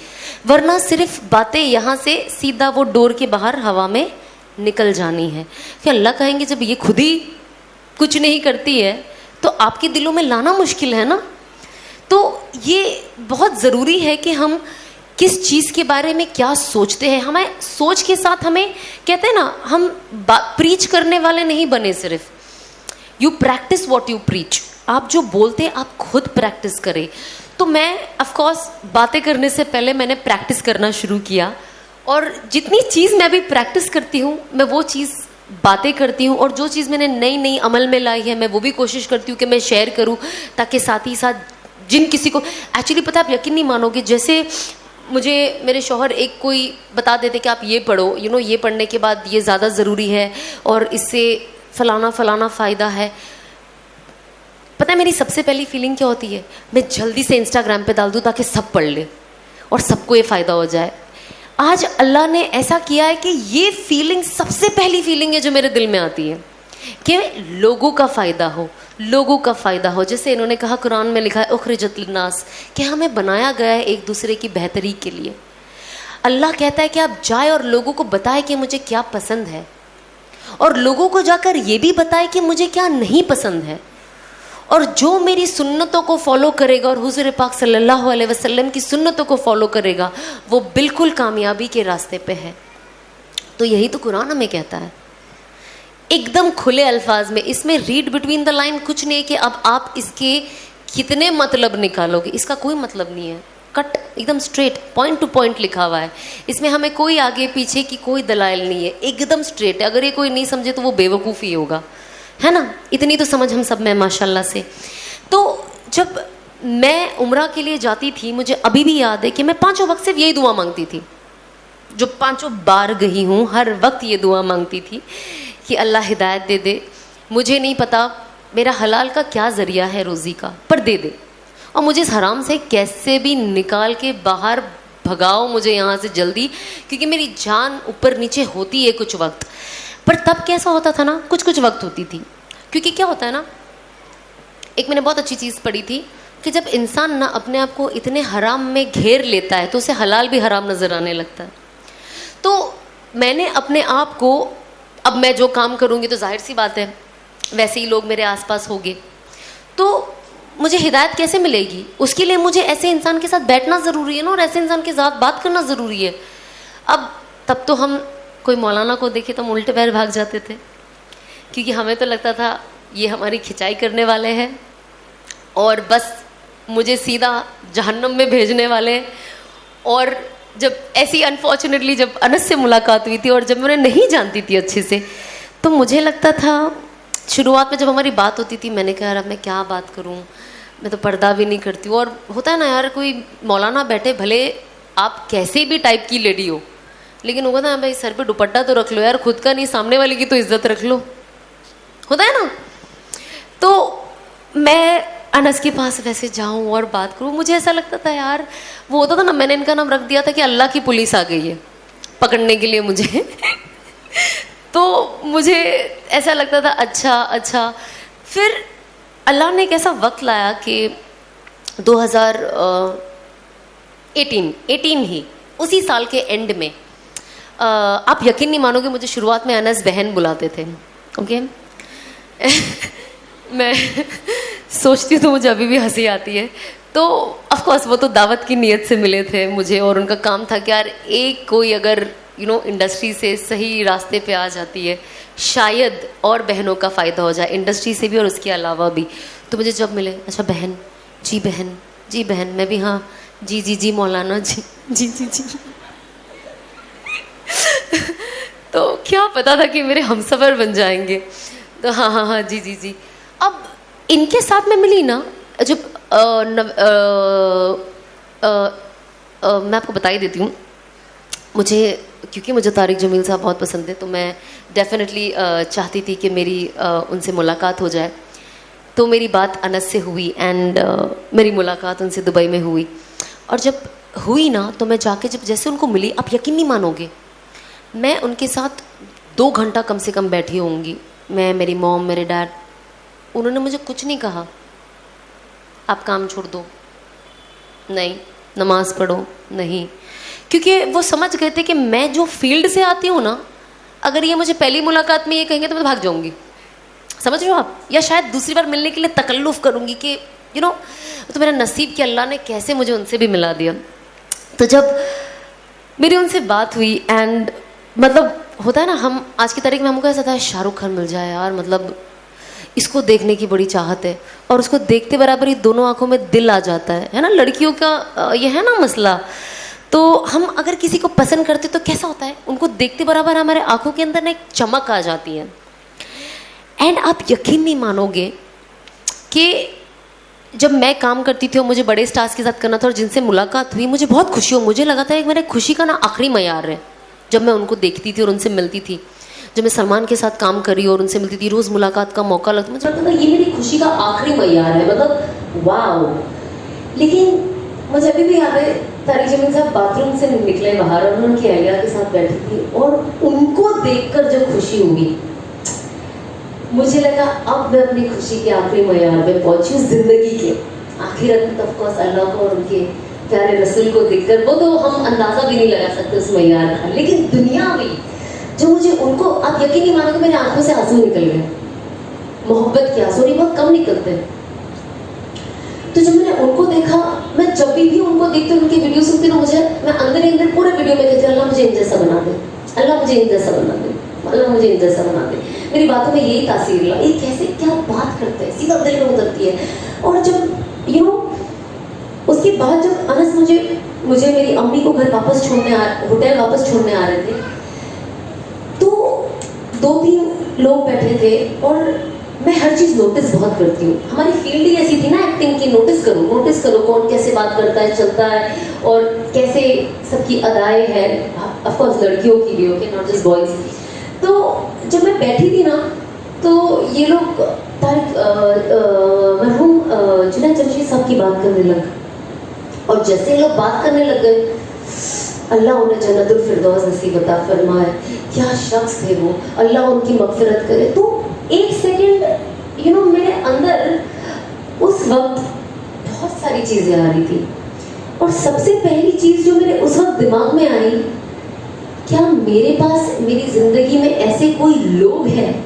वरना सिर्फ बातें यहाँ से सीधा वो डोर के बाहर हवा में निकल जानी है। फिर अल्लाह कहेंगे जब ये खुद ही कुछ नहीं करती है तो आपके दिलों में लाना मुश्किल है ना। तो ये बहुत ज़रूरी है कि हम किस चीज़ के बारे में क्या सोचते हैं। हमें सोच के साथ, हमें कहते हैं ना, हम प्रीच करने वाले नहीं बने, सिर्फ you practice what you preach. आप जो बोलते हैं आप खुद प्रैक्टिस करें। तो मैं ऑफ कोर्स बातें करने से पहले मैंने प्रैक्टिस करना शुरू किया, और जितनी चीज़ मैं अभी प्रैक्टिस करती हूँ मैं वो चीज़ बातें करती हूँ, और जो चीज़ मैंने नई नई अमल में लाई है मैं वो भी कोशिश करती हूँ कि मैं शेयर करूँ, ताकि साथ ही साथ जिन किसी को एक्चुअली पता, आप यकीन नहीं मानोगे, जैसे मुझे मेरे शौहर एक कोई बता देते कि आप ये पढ़ो, ये पढ़ने के बाद ये ज़्यादा ज़रूरी है और इससे फलाना फलाना फ़ायदा है। पता है मेरी सबसे पहली फीलिंग क्या होती है? मैं जल्दी से इंस्टाग्राम पे डाल दूँ ताकि सब पढ़ ले और सबको ये फ़ायदा हो जाए। आज अल्लाह ने ऐसा किया है कि ये फीलिंग सबसे पहली फीलिंग है जो मेरे दिल में आती है कि लोगों का फ़ायदा हो, लोगों का फ़ायदा हो। जैसे इन्होंने कहा, कुरान में लिखा है उखरिजत लिन्नास, कि हमें बनाया गया है एक दूसरे की बेहतरी के लिए। अल्लाह कहता है कि आप जाए और लोगों को बताएं कि मुझे क्या पसंद है, और लोगों को जाकर ये भी बताएं कि मुझे क्या नहीं पसंद है। और जो मेरी सुन्नतों को फॉलो करेगा और हुज़ूर पाक सल्लल्लाहु अलैहि वसल्लम की सुन्नतों को फॉलो करेगा, वो बिल्कुल कामयाबी के रास्ते पे है। तो यही तो कुरान हमें कहता है एकदम खुले अल्फाज में। इसमें रीड बिटवीन द लाइन कुछ नहीं है कि अब आप इसके कितने मतलब निकालोगे, इसका कोई मतलब नहीं है। कट एकदम स्ट्रेट, पॉइंट टू पॉइंट लिखा हुआ है। इसमें हमें कोई आगे पीछे की कोई दलाइल नहीं है, एकदम स्ट्रेट है। अगर ये कोई नहीं समझे तो वो बेवकूफ़ी होगा, है ना। इतनी तो समझ हम सब में माशाल्लाह से। तो जब मैं उम्रा के लिए जाती थी, मुझे अभी भी याद है कि मैं 5 वक्त सिर्फ यही दुआ मांगती थी। जो 5 बार गई हूँ हर वक्त ये दुआ मांगती थी कि अल्लाह हिदायत दे दे। मुझे नहीं पता मेरा हलाल का क्या ज़रिया है रोज़ी का, पर दे दे, और मुझे इस हराम से कैसे भी निकाल के बाहर भगाओ मुझे यहाँ से जल्दी, क्योंकि मेरी जान ऊपर नीचे होती है कुछ वक्त। पर तब कैसा होता था ना, कुछ कुछ वक्त होती थी। क्योंकि क्या होता है ना, एक मैंने बहुत अच्छी चीज़ पढ़ी थी कि जब इंसान ना अपने आप को इतने हराम में घेर लेता है तो उसे हलाल भी हराम नज़र आने लगता है। तो मैंने अपने आप को, अब मैं जो काम करूँगी तो जाहिर सी बात है वैसे ही लोग मेरे आसपास होंगे, तो मुझे हिदायत कैसे मिलेगी? उसके लिए मुझे ऐसे इंसान के साथ बैठना ज़रूरी है ना, और ऐसे इंसान के साथ बात करना ज़रूरी है। अब तब तो हम कोई मौलाना को देखे तो हम उल्टे पैर भाग जाते थे, क्योंकि हमें तो लगता था ये हमारी खिंचाई करने वाले हैं और बस मुझे सीधा जहन्नम में भेजने वाले हैं। और जब ऐसी अनफॉर्चुनेटली जब अनस से मुलाकात हुई थी और जब मैं उन्हें नहीं जानती थी अच्छे से, तो मुझे लगता था, शुरुआत में जब हमारी बात होती थी, मैंने कहा यार अब मैं क्या बात करूं, मैं तो पर्दा भी नहीं करती हूँ। और होता है ना यार, कोई मौलाना बैठे, भले आप कैसे भी टाइप की लेडी हो, लेकिन वो ना भाई सर पे दुपट्टा तो रख लो यार, खुद का नहीं सामने वाले की तो इज्जत रख लो, होता है ना। तो मैं अनस के पास वैसे जाऊं और बात करूं, मुझे ऐसा लगता था यार, वो होता था ना, मैंने इनका नाम रख दिया था कि अल्लाह की पुलिस आ गई है पकड़ने के लिए मुझे तो मुझे ऐसा लगता था अच्छा। फिर अल्लाह ने एक ऐसा वक्त लाया कि 2018 ही, उसी साल के एंड में, आप यकीन नहीं मानोगे, मुझे शुरुआत में अनस बहन बुलाते थे, ओके मैं सोचती हूँ तो मुझे अभी भी हंसी आती है। तो ऑफ कोर्स वो तो दावत की नीयत से मिले थे मुझे, और उनका काम था कि यार एक कोई अगर इंडस्ट्री से सही रास्ते पे आ जाती है, शायद और बहनों का फ़ायदा हो जाए, इंडस्ट्री से भी और उसके अलावा भी। तो मुझे जब मिले, अच्छा बहन, जी बहन, जी बहन, मैं भी हाँ, जी जी जी मौलाना, जी जी जी जी तो क्या पता था कि मेरे हमसफर बन जाएंगे। तो हाँ हाँ हाँ, जी जी जी। अब इनके साथ मैं मिली ना, जब मैं आपको बता ही देती हूँ, मुझे क्योंकि मुझे तारिक जमील साहब बहुत पसंद है, तो मैं डेफिनेटली चाहती थी कि मेरी उनसे मुलाकात हो जाए। तो मेरी बात अनस से हुई एंड मेरी मुलाकात उनसे दुबई में हुई। और जब हुई ना, तो मैं जाके जब जैसे उनको मिली, आप यकीन नहीं मानोगे, मैं उनके साथ 2 घंटा कम से कम बैठी होंगी। मैं, मेरी मॉम, मेरे डैड, उन्होंने मुझे कुछ नहीं कहा, आप काम छोड़ दो, नहीं, नमाज पढ़ो, नहीं, क्योंकि वो समझ गए थे कि मैं जो फील्ड से आती हूँ ना, अगर ये मुझे पहली मुलाकात में ये कहेंगे तो मैं भाग जाऊँगी, समझ रहे हो आप, या शायद दूसरी बार मिलने के लिए तकल्लुफ़ करूँगी कि यू नो, तो मेरा नसीब कि अल्लाह ने कैसे मुझे उनसे भी मिला दिया। तो जब मेरी उनसे बात हुई एंड मतलब होता है ना, हम आज की तारीख में हमको ऐसा था शाहरुख खान मिल जाए यार, मतलब इसको देखने की बड़ी चाहत है, और उसको देखते बराबर ही दोनों आंखों में दिल आ जाता है ना, लड़कियों का ये है ना मसला। तो हम अगर किसी को पसंद करते तो कैसा होता है, उनको देखते बराबर हमारे आंखों के अंदर ना एक चमक आ जाती है। एंड आप यकीन नहीं मानोगे कि जब मैं काम करती थी और मुझे बड़े स्टार्स के साथ करना था और जिनसे मुलाकात हुई, मुझे बहुत खुशी हो, मुझे लगा था कि मेरे खुशी का ना आखिरी मयार है जब मैं उनको देखती थी और उनसे मिलती थी। जब मैं सलमान के साथ काम करी और उनसे मिलती थी, रोज़ मुलाकात का मौका लगता, मुझे लगता था ये मेरी खुशी का आखिरी मयार है, मतलब वाओ। लेकिन मुझे अभी भी याद है, तारिक जमील साहब बाथरूम से निकले बाहर और उनकी अहलिया के साथ बैठी थी, और उनको देखकर जो खुशी हुई, मुझे लगा अब मैं अपनी खुशी के आखिरी मयार में पहुंची हूँ जिंदगी के। आखिरत में ऑफ कोर्स अल्लाह को और उनके प्यारे रसूल को देखकर, वो तो हम अंदाजा भी नहीं लगा सकते उस मयार का। लेकिन दुनिया में जो मुझे उनको, आप यकीन नहीं मानोगे, मेरे आंखों से आंसू निकल गए, मोहब्बत के आंसू, नहीं बहुत कम निकलते। तो जब मैंने उनको देखा, मैं जब भी उनको देखती हूँ, उनकी वीडियो सुनती हूँ, मुझे मैं अंदर ही अंदर पूरे वीडियो में कहती हूँ, अल्लाह मुझे इन जैसा बना दे, अल्लाह मुझे इन जैसा बना दे, अल्लाह मुझे इन जैसा बना दे। मेरी बातों में यही तासीर ला, ये कैसे क्या बात करते हैं, सीधा दिल में उतरती है। और जब यू नो उसके बाद जब अनस मुझे मेरी अम्मी को घर वापस छोड़ने होटल वापस छोड़ने आ रहे थे, तो 2-3 लोग बैठे थे और मैं हर चीज़ नोटिस बहुत करती हूँ। हमारी फील्ड ही ऐसी थी ना एक्टिंग की, नोटिस करो कौन कैसे बात करता है, चलता है, और कैसे सबकी अदाएं हैं, ऑफ कोर्स लड़कियों की भी, ओके, नॉट जस्ट बॉयज। तो जब मैं बैठी थी ना, तो ये लोग मरहूम जुनैद जमशेद साहब की बात करने लगे, और जैसे लोग बात करने लग गए, अल्लाह उन्हें जन्नतुल फिरदौस नसीब अता फरमाए, क्या शख्स थे वो, अल्लाह उनकी मगफिरत करे। तो एक सेकंड यू नो मेरे अंदर उस वक्त बहुत सारी चीज़ें आ रही थी, और सबसे पहली चीज़ जो मेरे उस वक्त दिमाग में आई, क्या मेरे पास मेरी ज़िंदगी में ऐसे कोई लोग हैं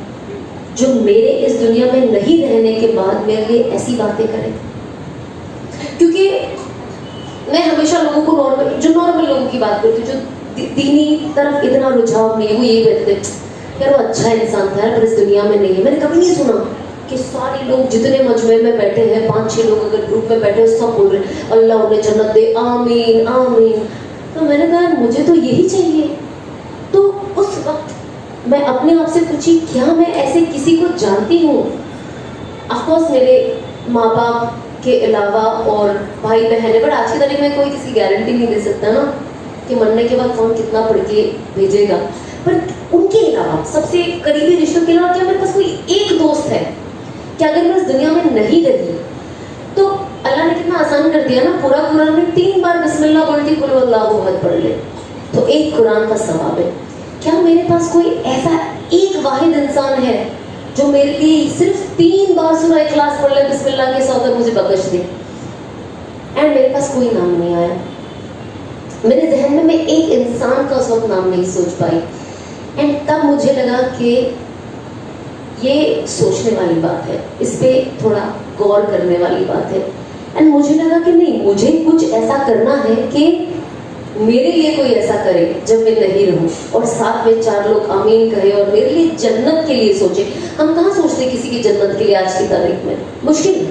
जो मेरे इस दुनिया में नहीं रहने के बाद मेरे लिए ऐसी बातें करें। क्योंकि मैं हमेशा लोगों को नॉर्मल लोगों की बात करती हूँ, जो दीनी तरफ इतना रुझाव नहीं है, वो यही कहते हैं यार वो अच्छा इंसान था पर इस दुनिया में नहीं है। मैंने कभी नहीं सुना कि सारे लोग जितने मजमे में बैठे हैं, 5-6 लोग अगर ग्रुप में बैठे हैं, सब बोल रहे हैं अल्लाह उन्हें जन्नत दे, आमीन आमीन। तो मैंने कहा मुझे तो यही चाहिए। तो उस वक्त मैं अपने आप से पूछी, क्या मैं ऐसे किसी को जानती हूँ? ऑफकोर्स मेरे माँ बाप के अलावा और भाई बहन है, बट आज की तारीख में कोई किसी गारंटी नहीं दे सकता ना कि मरने के बाद कौन कितना पढ़ के भेजेगा। पर उनके अलावा सबसे करीबी रिश्तों के अलावा क्या मेरे पास कोई एक दोस्त है कि अगर मैं इस दुनिया में नहीं रही तो अल्लाह ने कितना आसान कर दिया ना, पूरा कुरान में 3 बार बिस्मिल्लाह बोलती कुल वल्लाहु अहद पढ़ ले तो एक कुरान का सवाब है। क्या मेरे पास कोई ऐसा एक वाहिद इंसान है जो मेरे लिए सिर्फ 3 बार सूरह इखलास पढ़ ले बिस्मिल्लाह के साथ और मुझे बख्श दे? एंड मेरे पास कोई नाम नहीं आया मेरे जहन में, मैं एक इंसान का उस वक्त नाम नहीं सोच पाई। एंड तब मुझे लगा कि ये सोचने वाली बात है, इस पे थोड़ा गौर करने वाली बात है। एंड मुझे लगा कि नहीं, मुझे कुछ ऐसा करना है कि मेरे लिए कोई ऐसा करे जब मैं नहीं रहूं और साथ में 4 लोग आमीन कहे और मेरे लिए जन्नत के लिए सोचे। हम कहाँ सोचते किसी की जन्नत के लिए आज की तारीख में, मुश्किल है।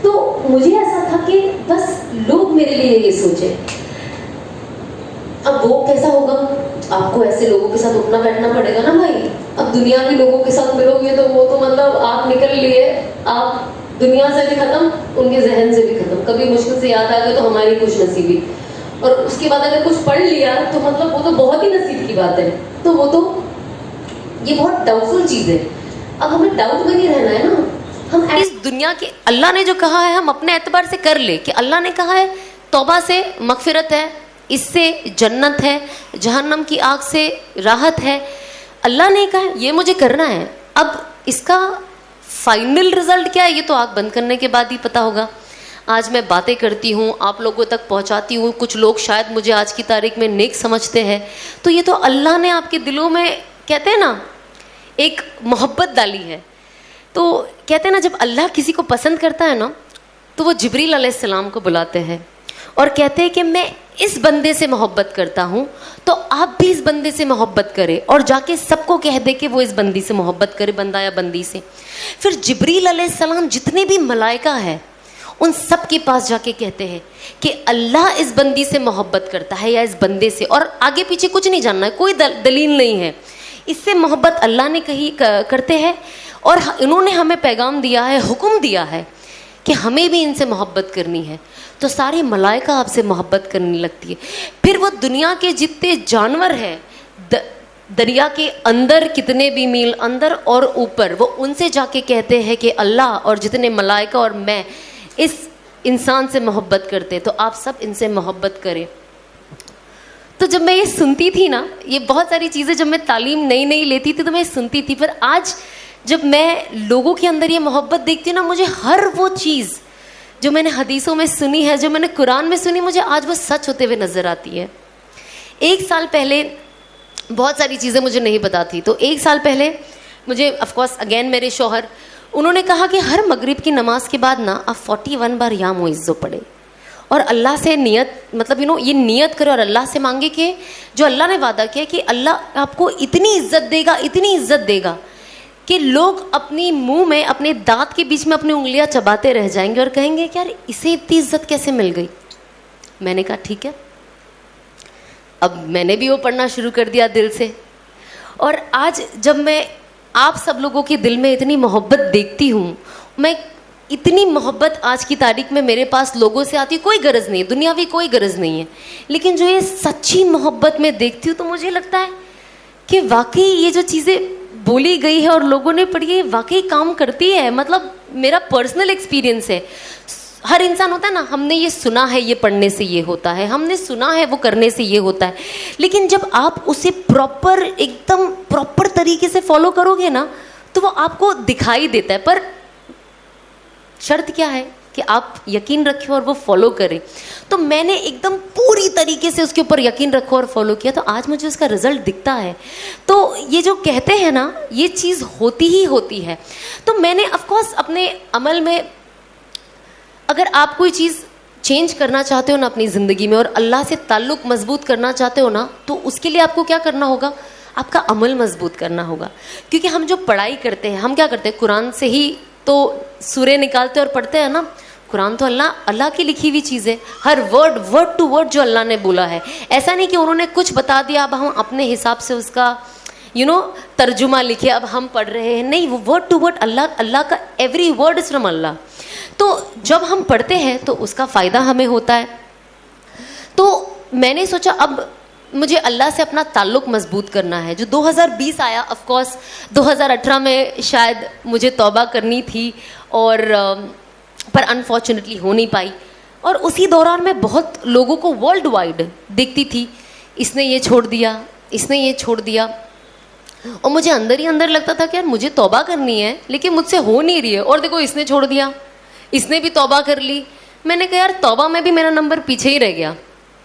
तो मुझे ऐसा था कि बस लोग मेरे लिए ये सोचे। अब वो कैसा होगा, आपको ऐसे लोगों के साथ उठना बैठना पड़ेगा ना भाई। अब दुनियावी लोगों के साथ मिलोगे तो वो तो मतलब आप निकल लिए, आप दुनिया से भी खत्म, उनके जहन से भी खत्म। कभी मुश्किल से याद आ गया तो हमारी खुश नसीबी, और उसके बाद अगर कुछ पढ़ लिया तो मतलब वो तो बहुत ही नसीब की बात है। तो वो तो ये बहुत डाउटफुल चीज़ है। अब हमें डाउट में नहीं रहना है ना, हम इस दुनिया के, अल्लाह ने जो कहा है हम अपने एतबार से कर ले, कि अल्लाह ने कहा है तौबा से मगफिरत है, इससे जन्नत है, जहन्नम की आग से राहत है, अल्लाह ने कहा ये मुझे करना है। अब इसका फाइनल रिजल्ट क्या है ये तो आँख बंद करने के बाद ही पता होगा। आज मैं बातें करती हूँ, आप लोगों तक पहुँचाती हूँ, कुछ लोग शायद मुझे आज की तारीख में नेक समझते हैं, तो ये तो अल्लाह ने आपके दिलों में, कहते हैं ना, एक मोहब्बत डाली है। तो कहते हैं ना, जब अल्लाह किसी को पसंद करता है ना, तो वो जिब्रील अलैहिस्सलाम को बुलाते हैं और कहते हैं कि मैं इस बंदे से मोहब्बत करता हूँ, तो आप भी इस बंदे से मोहब्बत करें, और जाके सबको कह दे कि वो इस बंदी से मोहब्बत करे, बंदा या बंदी से। फिर जिब्रील अलैहिस्सलाम जितने भी मलाइका है उन सब के पास जाके कहते हैं कि अल्लाह इस बंदी से मोहब्बत करता है या इस बंदे से, और आगे पीछे कुछ नहीं जानना है, कोई दलील नहीं है, इससे मोहब्बत अल्लाह ने कही करते हैं, और इन्होंने हमें पैगाम दिया है, हुक्म दिया है कि हमें भी इनसे मोहब्बत करनी है। तो सारे मलाइका आपसे मोहब्बत करने लगती है। फिर वो दुनिया के जितने जानवर हैं, दरिया के अंदर कितने भी मील अंदर और ऊपर, वो उनसे जाके कहते हैं कि अल्लाह और जितने मलाइका और मैं इस इंसान से मोहब्बत करते, तो आप सब इनसे मोहब्बत करें। तो जब मैं ये सुनती थी ना, ये बहुत सारी चीज़ें जब मैं तालीम नई नई लेती थी तो मैं सुनती थी, पर आज जब मैं लोगों के अंदर ये मोहब्बत देखती हूँ ना, मुझे हर वो चीज़ जो मैंने हदीसों में सुनी है, जो मैंने कुरान में सुनी, मुझे आज वो सच होते हुए नज़र आती है। एक साल पहले बहुत सारी चीज़ें मुझे नहीं पता थी, तो एक साल पहले मुझे ऑफकोर्स अगेन मेरे शौहर, उन्होंने कहा कि हर मगरिब की नमाज के बाद ना आप 41 बार या मुइज़्ज़ो पढ़े और अल्लाह से नियत, मतलब ये नियत करो और अल्लाह से मांगे कि जो अल्लाह ने वादा किया कि अल्लाह आपको इतनी इज्जत देगा, इतनी इज्जत देगा कि लोग अपनी मुंह में, अपने दांत के बीच में अपनी उंगलियां चबाते रह जाएंगे और कहेंगे कि यार इसे इतनी इज्जत कैसे मिल गई। मैंने कहा ठीक है। अब मैंने भी वो पढ़ना शुरू कर दिया दिल से, और आज जब मैं आप सब लोगों के दिल में इतनी मोहब्बत देखती हूँ, मैं इतनी मोहब्बत आज की तारीख में मेरे पास लोगों से आती, कोई गरज नहीं है, दुनियावी कोई गरज नहीं है, लेकिन जो ये सच्ची मोहब्बत में देखती हूँ तो मुझे लगता है कि वाकई ये जो चीज़ें बोली गई है और लोगों ने पढ़ी है वाकई काम करती है। मतलब मेरा पर्सनल एक्सपीरियंस है। हर इंसान होता है ना, हमने ये सुना है ये पढ़ने से ये होता है, हमने सुना है वो करने से ये होता है, लेकिन जब आप उसे प्रॉपर, एकदम प्रॉपर तरीके से फॉलो करोगे ना, तो वो आपको दिखाई देता है। पर शर्त क्या है कि आप यकीन रखें और वो फॉलो करें। तो मैंने एकदम पूरी तरीके से उसके ऊपर यकीन रखा और फॉलो किया, तो आज मुझे उसका रिजल्ट दिखता है। तो ये जो कहते हैं ना, ये चीज़ होती ही होती है। तो मैंने ऑफकोर्स अपने अमल में, अगर आप कोई चीज़ चेंज करना चाहते हो ना अपनी ज़िंदगी में और अल्लाह से ताल्लुक़ मजबूत करना चाहते हो ना, तो उसके लिए आपको क्या करना होगा, आपका अमल मजबूत करना होगा। क्योंकि हम जो पढ़ाई करते हैं, हम क्या करते हैं, कुरान से ही तो सूरे निकालते और पढ़ते हैं ना। कुरान तो अल्लाह की लिखी हुई चीज़ है, हर वर्ड टू वर्ड जो अल्लाह ने बोला है। ऐसा नहीं कि उन्होंने कुछ बता दिया अब हम अपने हिसाब से उसका तर्जुमा लिखे अब हम पढ़ रहे हैं, नहीं, वो वर्ड टू वर्ड अल्लाह का एवरी वर्ड इज फ्रॉम अल्लाह। तो जब हम पढ़ते हैं तो उसका फ़ायदा हमें होता है। तो मैंने सोचा अब मुझे अल्लाह से अपना ताल्लुक़ मजबूत करना है। जो 2020 आया, ऑफकोर्स 2018 में शायद मुझे तौबा करनी थी और पर अनफॉर्चुनेटली हो नहीं पाई। और उसी दौरान मैं बहुत लोगों को वर्ल्ड वाइड देखती थी, इसने ये छोड़ दिया, इसने ये छोड़ दिया, और मुझे अंदर ही अंदर लगता था कि यार मुझे तौबा करनी है लेकिन मुझसे हो नहीं रही है। और देखो इसने छोड़ दिया, इसने भी तौबा कर ली। मैंने कहा यार तौबा में भी मेरा नंबर पीछे ही रह गया,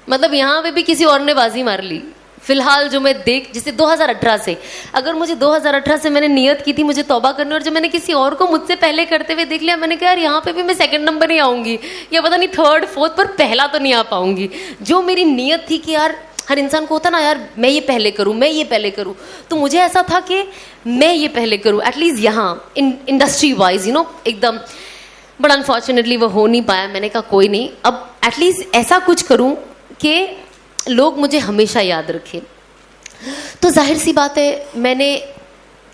मतलब यहाँ पे भी किसी और ने बाजी मार ली। फिलहाल जो मैं जैसे 2018 से, अगर मुझे 2018 से मैंने नियत की थी मुझे तौबा करनी, और जब मैंने किसी और को मुझसे पहले करते हुए देख लिया, मैंने कहा यार यहाँ पे भी मैं सेकंड नंबर ही आऊँगी, या पता नहीं थर्ड फोर्थ, पर पहला तो नहीं आ पाऊँगी। जो मेरी नियत थी कि यार हर इंसान को होता ना, यार मैं ये पहले करूँ, मैं ये पहले करूँ, तो मुझे ऐसा था कि मैं ये पहले करूँ एटलीस्ट यहाँ इंडस्ट्री वाइज एकदम। बट अनफॉर्चुनेटली वो हो नहीं पाया। मैंने कहा कोई नहीं, अब एटलीस्ट ऐसा कुछ करूँ कि लोग मुझे हमेशा याद रखें। तो जाहिर सी बात है मैंने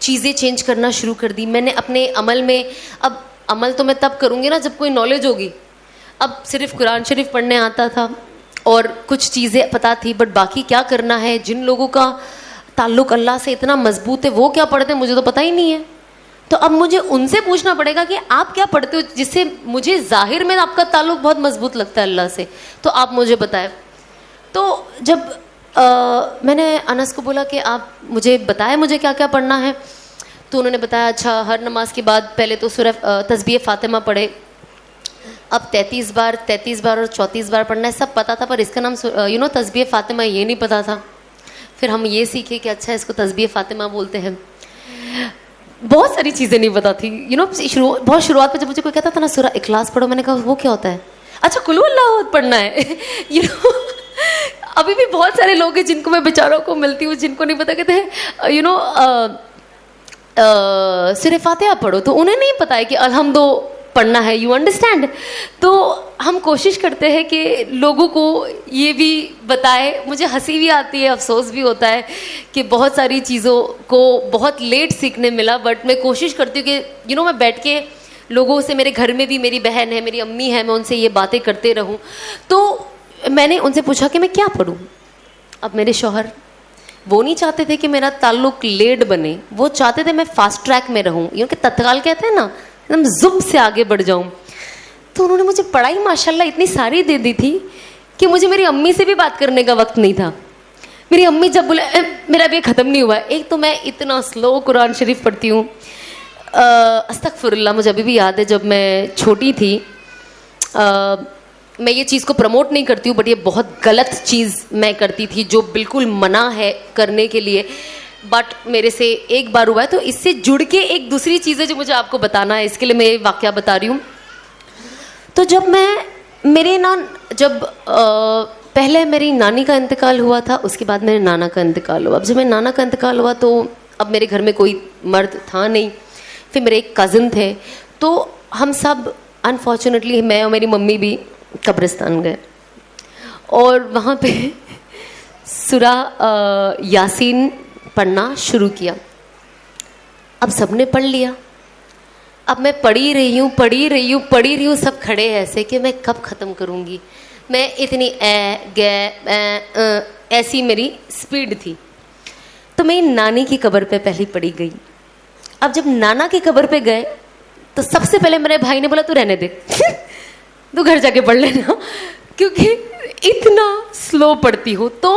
चीज़ें चेंज करना शुरू कर दी। मैंने अपने अमल में अब अमल तो मैं तब करूँगी ना जब कोई नॉलेज होगी। अब सिर्फ कुरान शरीफ पढ़ने आता था और कुछ चीज़ें पता थी, बट बाकी क्या करना है, जिन लोगों का ताल्लुक़ अल्लाह से इतना मजबूत है वो क्या पढ़ते हैं मुझे तो पता ही नहीं है। तो अब मुझे उनसे पूछना पड़ेगा कि आप क्या पढ़ते हो, जिससे मुझे जाहिर में आपका ताल्लुक़ बहुत मजबूत लगता है अल्लाह से, तो आप मुझे बताएं। तो जब मैंने अनस को बोला कि आप मुझे बताएं मुझे क्या क्या पढ़ना है, तो उन्होंने बताया अच्छा हर नमाज के बाद पहले तो सूरह तस्बीह फ़ातिमा पढ़े। अब 33 बार और 34 बार पढ़ना है, सब पता था, पर इसका नाम तस्बीह फ़ातिमा ये नहीं पता था। फिर हम ये सीखे कि अच्छा इसको तस्बीह फ़ातिमा बोलते हैं। बहुत सारी चीज़ें नहीं पता थी, बहुत शुरुआत में जब मुझे कोई कहता था ना सूरह इखलास पढ़ो, मैंने कहा वो क्या होता है, अच्छा कुल हुवल्लाहु पढ़ना है। अभी भी बहुत सारे लोग हैं जिनको मैं बेचारों को मिलती हूँ जिनको नहीं पता, कहते हैं सूरह फातिहा पढ़ो, तो उन्हें नहीं पता है कि अल्हम्दो पढ़ना है, यू अंडरस्टैंड। तो हम कोशिश करते हैं कि लोगों को ये भी बताए। मुझे हंसी भी आती है, अफसोस भी होता है कि बहुत सारी चीज़ों को बहुत लेट सीखने मिला, बट मैं कोशिश करती हूँ कि मैं बैठ के लोगों से, मेरे घर में भी मेरी बहन है, मेरी अम्मी है, मैं उनसे ये बातें करते रहूँ। तो मैंने उनसे पूछा कि मैं क्या पढ़ूँ। अब मेरे शौहर वो नहीं चाहते थे कि मेरा ताल्लुक लेट बने, वो चाहते थे मैं फास्ट ट्रैक में रहूँ, क्योंकि तत्काल कहते हैं ना, एकदम जुम से आगे बढ़ जाऊँ। तो उन्होंने मुझे पढ़ाई माशाल्लाह इतनी सारी दे दी थी कि मुझे मेरी अम्मी से भी बात करने का वक्त नहीं था। मेरी अम्मी जब बोले मेरा भी ख़त्म नहीं हुआ। एक तो मैं इतना स्लो कुरान शरीफ पढ़ती हूँ, अस्तगफिरुल्लाह। मुझे अभी भी याद है जब मैं छोटी थी, मैं ये चीज़ को प्रमोट नहीं करती हूँ, बट ये बहुत गलत चीज़ मैं करती थी जो बिल्कुल मना है करने के लिए, बट मेरे से एक बार हुआ है। तो इससे जुड़ के एक दूसरी चीज़ है जो मुझे आपको बताना है, इसके लिए मैं ये वाक़या बता रही हूँ। तो जब पहले मेरी नानी का इंतकाल हुआ था, उसके बाद मेरे नाना का इंतकाल हुआ। अब जब मेरे नाना का इंतकाल हुआ तो अब मेरे घर में कोई मर्द था नहीं, फिर मेरे एक कज़न थे, तो हम सब अनफॉर्चुनेटली, मैं और मेरी मम्मी भी कब्रिस्तान गए और वहाँ पे सूरह यासीन पढ़ना शुरू किया। अब सबने पढ़ लिया, अब मैं पढ़ी रही हूँ, सब खड़े हैं ऐसे कि मैं कब ख़त्म करूँगी। मैं इतनी ऐसी मेरी स्पीड थी। तो मैं नानी की कब्र पे पहले पढ़ी गई। अब जब नाना की कब्र पे गए तो सबसे पहले मेरे भाई ने बोला तू रहने दे तू घर जाके पढ़ लेना, क्योंकि इतना स्लो पढ़ती हूँ। तो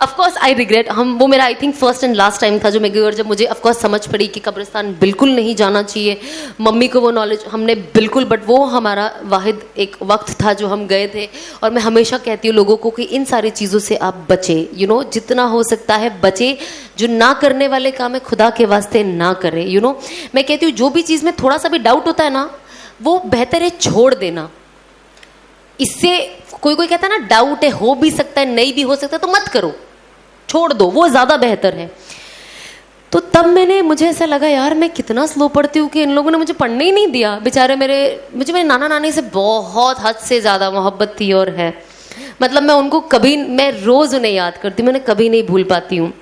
ऑफकोर्स आई रिग्रेट, वो मेरा I think first and last time था जो मैं गई, और जब मुझे ऑफकोर्स समझ पड़ी कि कब्रिस्तान बिल्कुल नहीं जाना चाहिए। मम्मी को वो नॉलेज हमने बिल्कुल, बट वो हमारा वाहिद एक वक्त था जो हम गए थे। और मैं हमेशा कहती हूँ लोगों को कि इन सारी चीज़ों से आप बचे, जितना हो सकता है बचे। जो ना करने वाले काम है खुदा के वास्ते ना करें। मैं कहती हूँ जो भी चीज़ में थोड़ा सा भी डाउट होता है ना, वो बेहतर है छोड़ देना। इससे कोई कहता है ना डाउट है, हो भी सकता है नहीं भी हो सकता, तो मत करो, छोड़ दो, वो ज़्यादा बेहतर है। तो तब मुझे ऐसा लगा यार मैं कितना स्लो पढ़ती हूँ कि इन लोगों ने मुझे पढ़ने ही नहीं दिया। बेचारे मुझे मेरे नाना नानी से बहुत हद से ज़्यादा मोहब्बत थी और है, मतलब मैं रोज़ उन्हें याद करती हूँ, मैं कभी नहीं भूल पाती हूँ।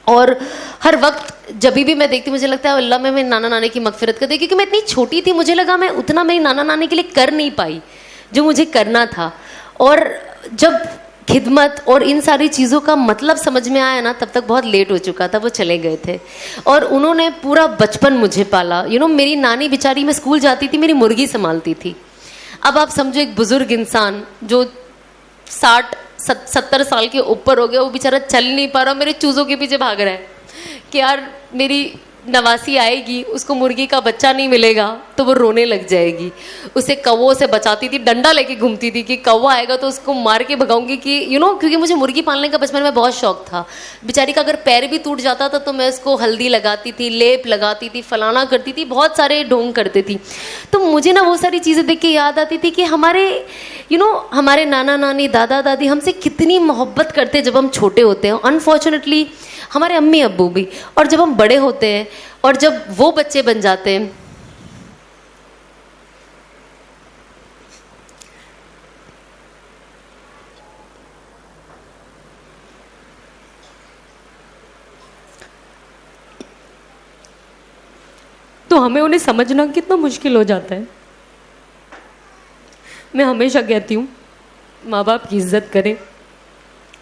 और हर वक्त जब भी मैं देखती हूँ मुझे लगता है अल्लाह मैं मेरे नाना नानी की मगफिरत कर दे, क्योंकि मैं इतनी छोटी थी, मुझे लगा मैं उतना मेरी नाना नानी के लिए कर नहीं पाई जो मुझे करना था। और जब खिदमत और इन सारी चीज़ों का मतलब समझ में आया ना, तब तक बहुत लेट हो चुका था, वो चले गए थे। और उन्होंने पूरा बचपन मुझे पाला। मेरी नानी बेचारी, मैं स्कूल जाती थी, मेरी मुर्गी संभालती थी। अब आप समझो एक बुज़ुर्ग इंसान जो 60-70 साल के ऊपर हो गया, वो बेचारा चल नहीं पा रहा, मेरे चूज़ों के पीछे भाग रहा है कि यार मेरी नवासी आएगी, उसको मुर्गी का बच्चा नहीं मिलेगा तो वो रोने लग जाएगी। उसे कौवों से बचाती थी, डंडा लेके घूमती थी कि कौवा आएगा तो उसको मार के भगाऊंगी कि क्योंकि मुझे मुर्गी पालने का बचपन में बहुत शौक था। बेचारी का अगर पैर भी टूट जाता था तो मैं उसको हल्दी लगाती थी, लेप लगाती थी, फलाना करती थी, बहुत सारे ढोंग करती थी। तो मुझे ना वो सारी चीज़ें देख के याद आती थी कि हमारे नाना नानी, दादा दादी हमसे कितनी मोहब्बत करते जब हम छोटे होते हैं। अनफॉर्चुनेटली हमारे अम्मी अब्बू भी। और जब हम बड़े होते हैं और जब वो बच्चे बन जाते हैं, तो तो हमें उन्हें समझना कितना मुश्किल हो जाता है। मैं हमेशा कहती हूँ, माँ बाप की इज्जत करें,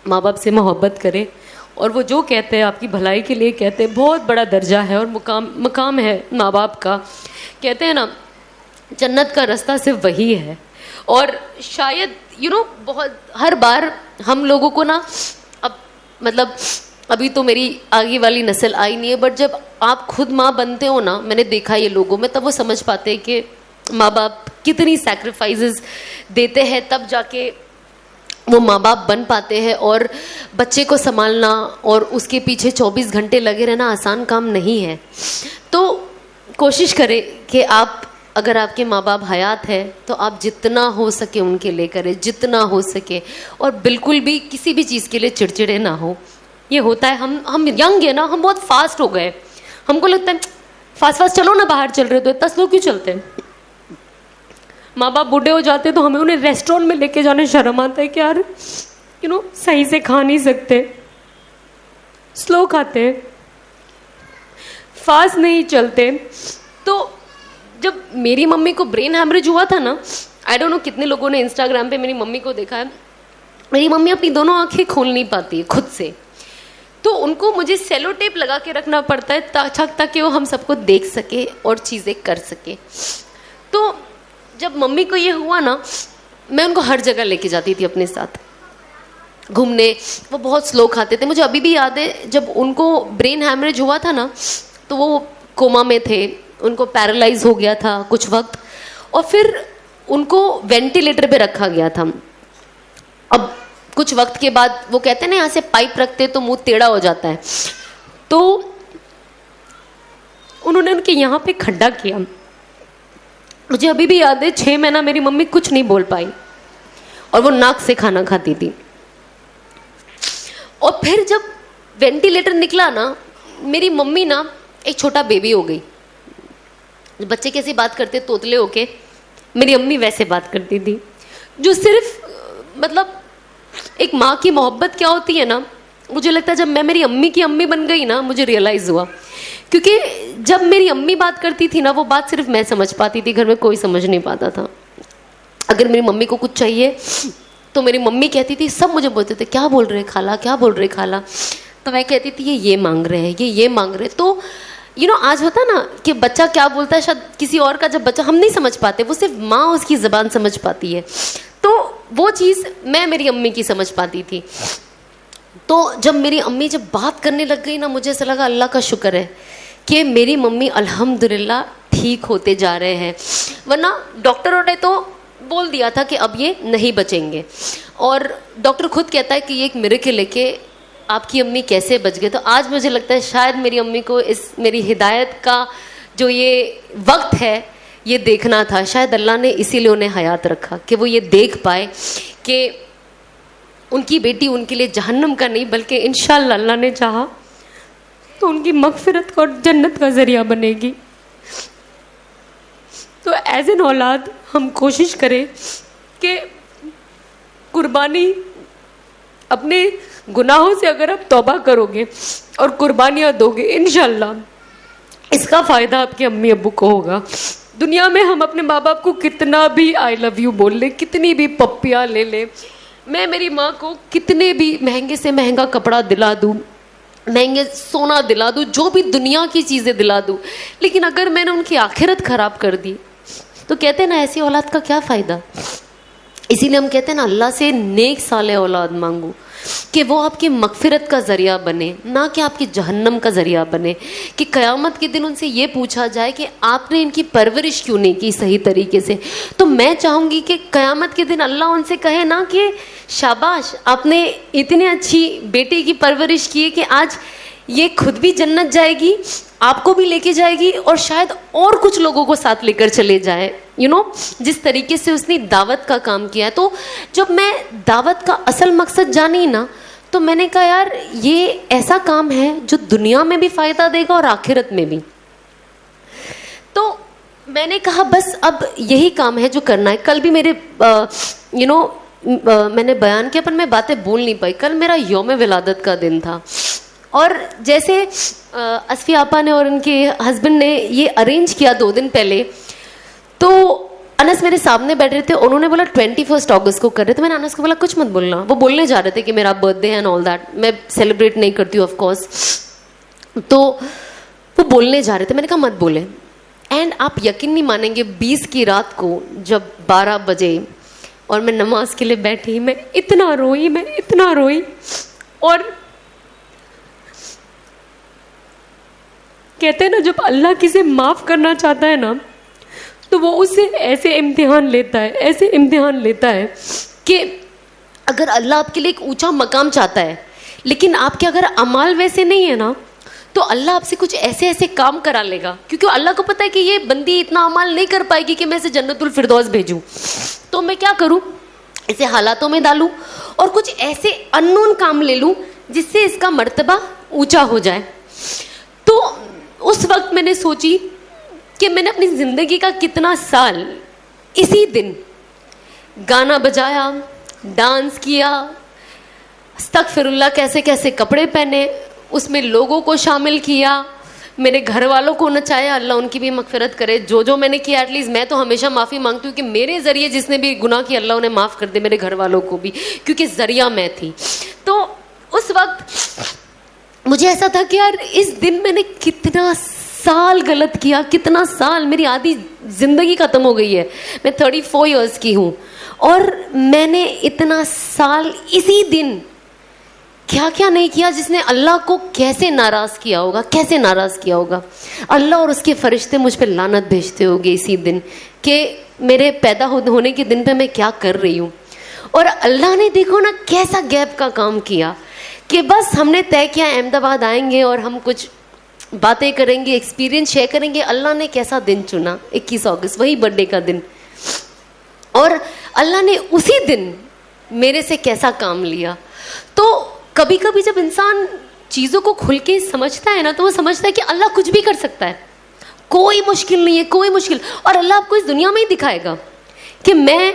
माँ बाप से मोहब्बत करें, और वो जो कहते हैं आपकी भलाई के लिए कहते हैं। बहुत बड़ा दर्जा है और मुकाम है माँ बाप का। कहते हैं ना, जन्नत का रास्ता सिर्फ वही है। और शायद बहुत हर बार हम लोगों को ना, अब मतलब अभी तो मेरी आगे वाली नस्ल आई नहीं है, बट जब आप खुद माँ बनते हो ना, मैंने देखा ये लोगों में, तब वो समझ पाते हैं कि माँ बाप कितनी सैक्रिफाइसेस देते हैं, तब जाके वो माँ बाप बन पाते हैं। और बच्चे को संभालना और उसके पीछे 24 घंटे लगे रहना आसान काम नहीं है। तो कोशिश करें कि आप, अगर आपके माँ बाप हयात है तो आप जितना हो सके उनके लिए करें, जितना हो सके, और बिल्कुल भी किसी भी चीज़ के लिए चिड़चिड़े ना हो। ये होता है, हम यंग है ना, हम बहुत फास्ट हो गए, हमको लगता है फास्ट चलो ना, बाहर चल रहे हो तो इतना स्लो क्यों चलते हैं। माँ बाप बूढ़े हो जाते तो हमें उन्हें रेस्टोरेंट में लेके जाने शर्म आता है कि यार सही से खा नहीं सकते, स्लो खाते, फास्ट नहीं चलते। तो जब मेरी मम्मी को ब्रेन हैमरेज हुआ था ना, आई डोंट नो कितने लोगों ने इंस्टाग्राम पे मेरी मम्मी को देखा है, मेरी मम्मी अपनी दोनों आंखें खोल नहीं पाती है खुद से, तो उनको मुझे सेलो टेप लगा के रखना पड़ता है ताकि वो हम सबको देख सके और चीज़ें कर सके। तो जब मम्मी को ये हुआ ना, मैं उनको हर जगह लेके जाती थी अपने साथ घूमने। वो बहुत स्लो खाते थे। मुझे अभी भी याद है, जब उनको ब्रेन हैमरेज हुआ था ना, तो वो कोमा में थे, उनको पैरालाइज हो गया था कुछ वक्त, और फिर उनको वेंटिलेटर पे रखा गया था। अब कुछ वक्त के बाद वो कहते हैं ना, यहाँ से पाइप रखते तो मुंह टेढ़ा हो जाता है, तो उन्होंने उनके यहाँ पे खड्डा किया। मुझे अभी भी याद है, 6 महीना मेरी मम्मी कुछ नहीं बोल पाई और वो नाक से खाना खाती थी। और फिर जब वेंटिलेटर निकला ना, मेरी मम्मी ना एक छोटा बेबी हो गई। बच्चे कैसे बात करते तोतले होके, मेरी अम्मी वैसे बात करती थी, जो सिर्फ मतलब एक माँ की मोहब्बत क्या होती है ना, मुझे लगता है जब मैं मेरी अम्मी की अम्मी बन गई ना, मुझे रियलाइज़ हुआ। क्योंकि जब मेरी अम्मी बात करती थी ना, वो बात सिर्फ मैं समझ पाती थी, घर में कोई समझ नहीं पाता था। अगर मेरी मम्मी को कुछ चाहिए तो मेरी मम्मी कहती थी, सब मुझे बोलते थे क्या बोल रहे खाला, क्या बोल रहे खाला, तो मैं कहती थी ये मांग रहे हैं, ये मांग रहे। तो आज होता है ना कि बच्चा क्या बोलता है, शायद किसी और का जब बच्चा, हम नहीं समझ पाते, वो सिर्फ माँ उसकी ज़बान समझ पाती है। तो वो चीज़ मैं मेरी अम्मी की समझ पाती थी। तो जब मेरी अम्मी जब बात करने लग गई ना, मुझे ऐसा लगा अल्लाह का शुक्र है कि मेरी मम्मी अल्हम्दुलिल्लाह ठीक होते जा रहे हैं, वरना डॉक्टरों ने तो बोल दिया था कि अब ये नहीं बचेंगे। और डॉक्टर खुद कहता है कि ये एक मिरेकल है कि आपकी अम्मी कैसे बच गए। तो आज मुझे लगता है शायद मेरी अम्मी को इस मेरी हिदायत का जो ये वक्त है ये देखना था, शायद अल्लाह ने इसीलिए उन्हें हयात रखा कि वो ये देख पाए कि उनकी बेटी उनके लिए जहन्नम का नहीं, बल्कि इंशाअल्लाह अल्लाह ने चाहा तो उनकी मगफिरत का और जन्नत का ज़रिया बनेगी। तो एज एन औलाद हम कोशिश करें कि कुर्बानी, अपने गुनाहों से अगर आप तौबा करोगे और कुर्बानियाँ दोगे, इंशाअल्लाह इसका फ़ायदा आपके अम्मी अब्बू को होगा। दुनिया में हम अपने माँ बाप को कितना भी आई लव यू बोल ले, कितनी भी पप्पियाँ ले ले, मैं मेरी माँ को कितने भी महंगे से महंगा कपड़ा दिला दूँ, महंगे सोना दिला दूँ, जो भी दुनिया की चीज़ें दिला दूँ, लेकिन अगर मैंने उनकी आखिरत ख़राब कर दी तो कहते हैं ना, ऐसी औलाद का क्या फ़ायदा। इसीलिए हम कहते हैं ना, अल्लाह से नेक साले औलाद मांगो कि वो आपकी मगफिरत का ज़रिया बने, ना कि आपकी जहन्नम का ज़रिया बने। कि क़यामत के दिन उनसे ये पूछा जाए कि आपने इनकी परवरिश क्यों नहीं की सही तरीके से। तो मैं चाहूँगी कि क़यामत के दिन अल्लाह उनसे कहे ना कि शाबाश, आपने इतनी अच्छी बेटी की परवरिश की है कि आज ये खुद भी जन्नत जाएगी, आपको भी लेके जाएगी, और शायद और कुछ लोगों को साथ लेकर चले जाए। जिस तरीके से उसने दावत का काम किया है। तो जब मैं दावत का असल मकसद जानी ना, तो मैंने कहा यार ये ऐसा काम है जो दुनिया में भी फ़ायदा देगा और आखिरत में भी। तो मैंने कहा बस अब यही काम है जो करना है। कल भी मेरे मैंने बयान किया, पर मैं बातें बोल नहीं पाई। कल मेरा यौम विलादत का दिन था और जैसे असफी आपा ने और उनके हस्बैंड ने ये अरेंज किया 2 दिन पहले, तो अनस मेरे सामने बैठ रहे थे, उन्होंने बोला 21 अगस्त को कर रहे थे। मैंने अनस को बोला कुछ मत बोलना, वो बोलने जा रहे थे कि मेरा बर्थडे है एंड ऑल दैट, मैं सेलिब्रेट नहीं करती हूँ ऑफ कोर्स, तो वो बोलने जा रहे थे, मैंने कहा मत बोले। एंड आप यकीन नहीं मानेंगे, 20 की रात को जब 12 बजे और मैं नमाज के लिए बैठी, मैं इतना रोई और कहते हैं ना जब अल्लाह किसे माफ करना चाहता है ना, तो वो उससे ऐसे इम्तिहान लेता है कि अगर अल्लाह आपके लिए एक ऊंचा मकाम चाहता है, लेकिन आपके अगर अमाल वैसे नहीं है ना, तो अल्लाह आपसे कुछ ऐसे ऐसे काम करा लेगा, क्योंकि अल्लाह को पता है कि ये बंदी इतना अमाल नहीं कर पाएगी कि मैं इसे जन्नतुल फिरदौस भेजूं। तो मैं क्या करूं, इसे हालातों में डालूं और कुछ ऐसे अननोन काम ले लूं जिससे इसका मर्तबा ऊंचा हो जाए। तो उस वक्त मैंने सोची कि मैंने अपनी ज़िंदगी का कितना साल इसी दिन गाना बजाया, डांस किया, अस्तगफिरुल्लाह कैसे कैसे कपड़े पहने, उसमें लोगों को शामिल किया, मेरे घर वालों को नचाया, अल्लाह उनकी भी मगफिरत करे। जो मैंने किया, एटलीस्ट मैं तो हमेशा माफ़ी मांगती हूँ कि मेरे ज़रिए जिसने भी गुनाह किया अल्लाह उन्हें माफ़ कर दे, मेरे घर वालों को भी, क्योंकि ज़रिया मैं थी। तो उस वक्त मुझे ऐसा था कि यार इस दिन मैंने कितना साल गलत किया, कितना साल, मेरी आधी ज़िंदगी ख़त्म हो गई है। मैं 34 ईयर्स की हूँ और मैंने इतना साल इसी दिन क्या क्या नहीं किया जिसने अल्लाह को कैसे नाराज़ किया होगा। अल्लाह और उसके फरिश्ते मुझ पे लानत भेजते होंगे इसी दिन कि मेरे पैदा होने के दिन पे मैं क्या कर रही हूँ। और अल्लाह ने देखो ना कैसा गैप का काम किया कि बस हमने तय किया अहमदाबाद आएंगे और हम कुछ बातें करेंगे, एक्सपीरियंस शेयर करेंगे। अल्लाह ने कैसा दिन चुना, 21 अगस्त, वही बर्थडे का दिन, और अल्लाह ने उसी दिन मेरे से कैसा काम लिया। तो कभी कभी जब इंसान चीज़ों को खुल के समझता है ना, तो वो समझता है कि अल्लाह कुछ भी कर सकता है, कोई मुश्किल नहीं है, कोई मुश्किल। और अल्लाह आपको इस दुनिया में ही दिखाएगा कि मैं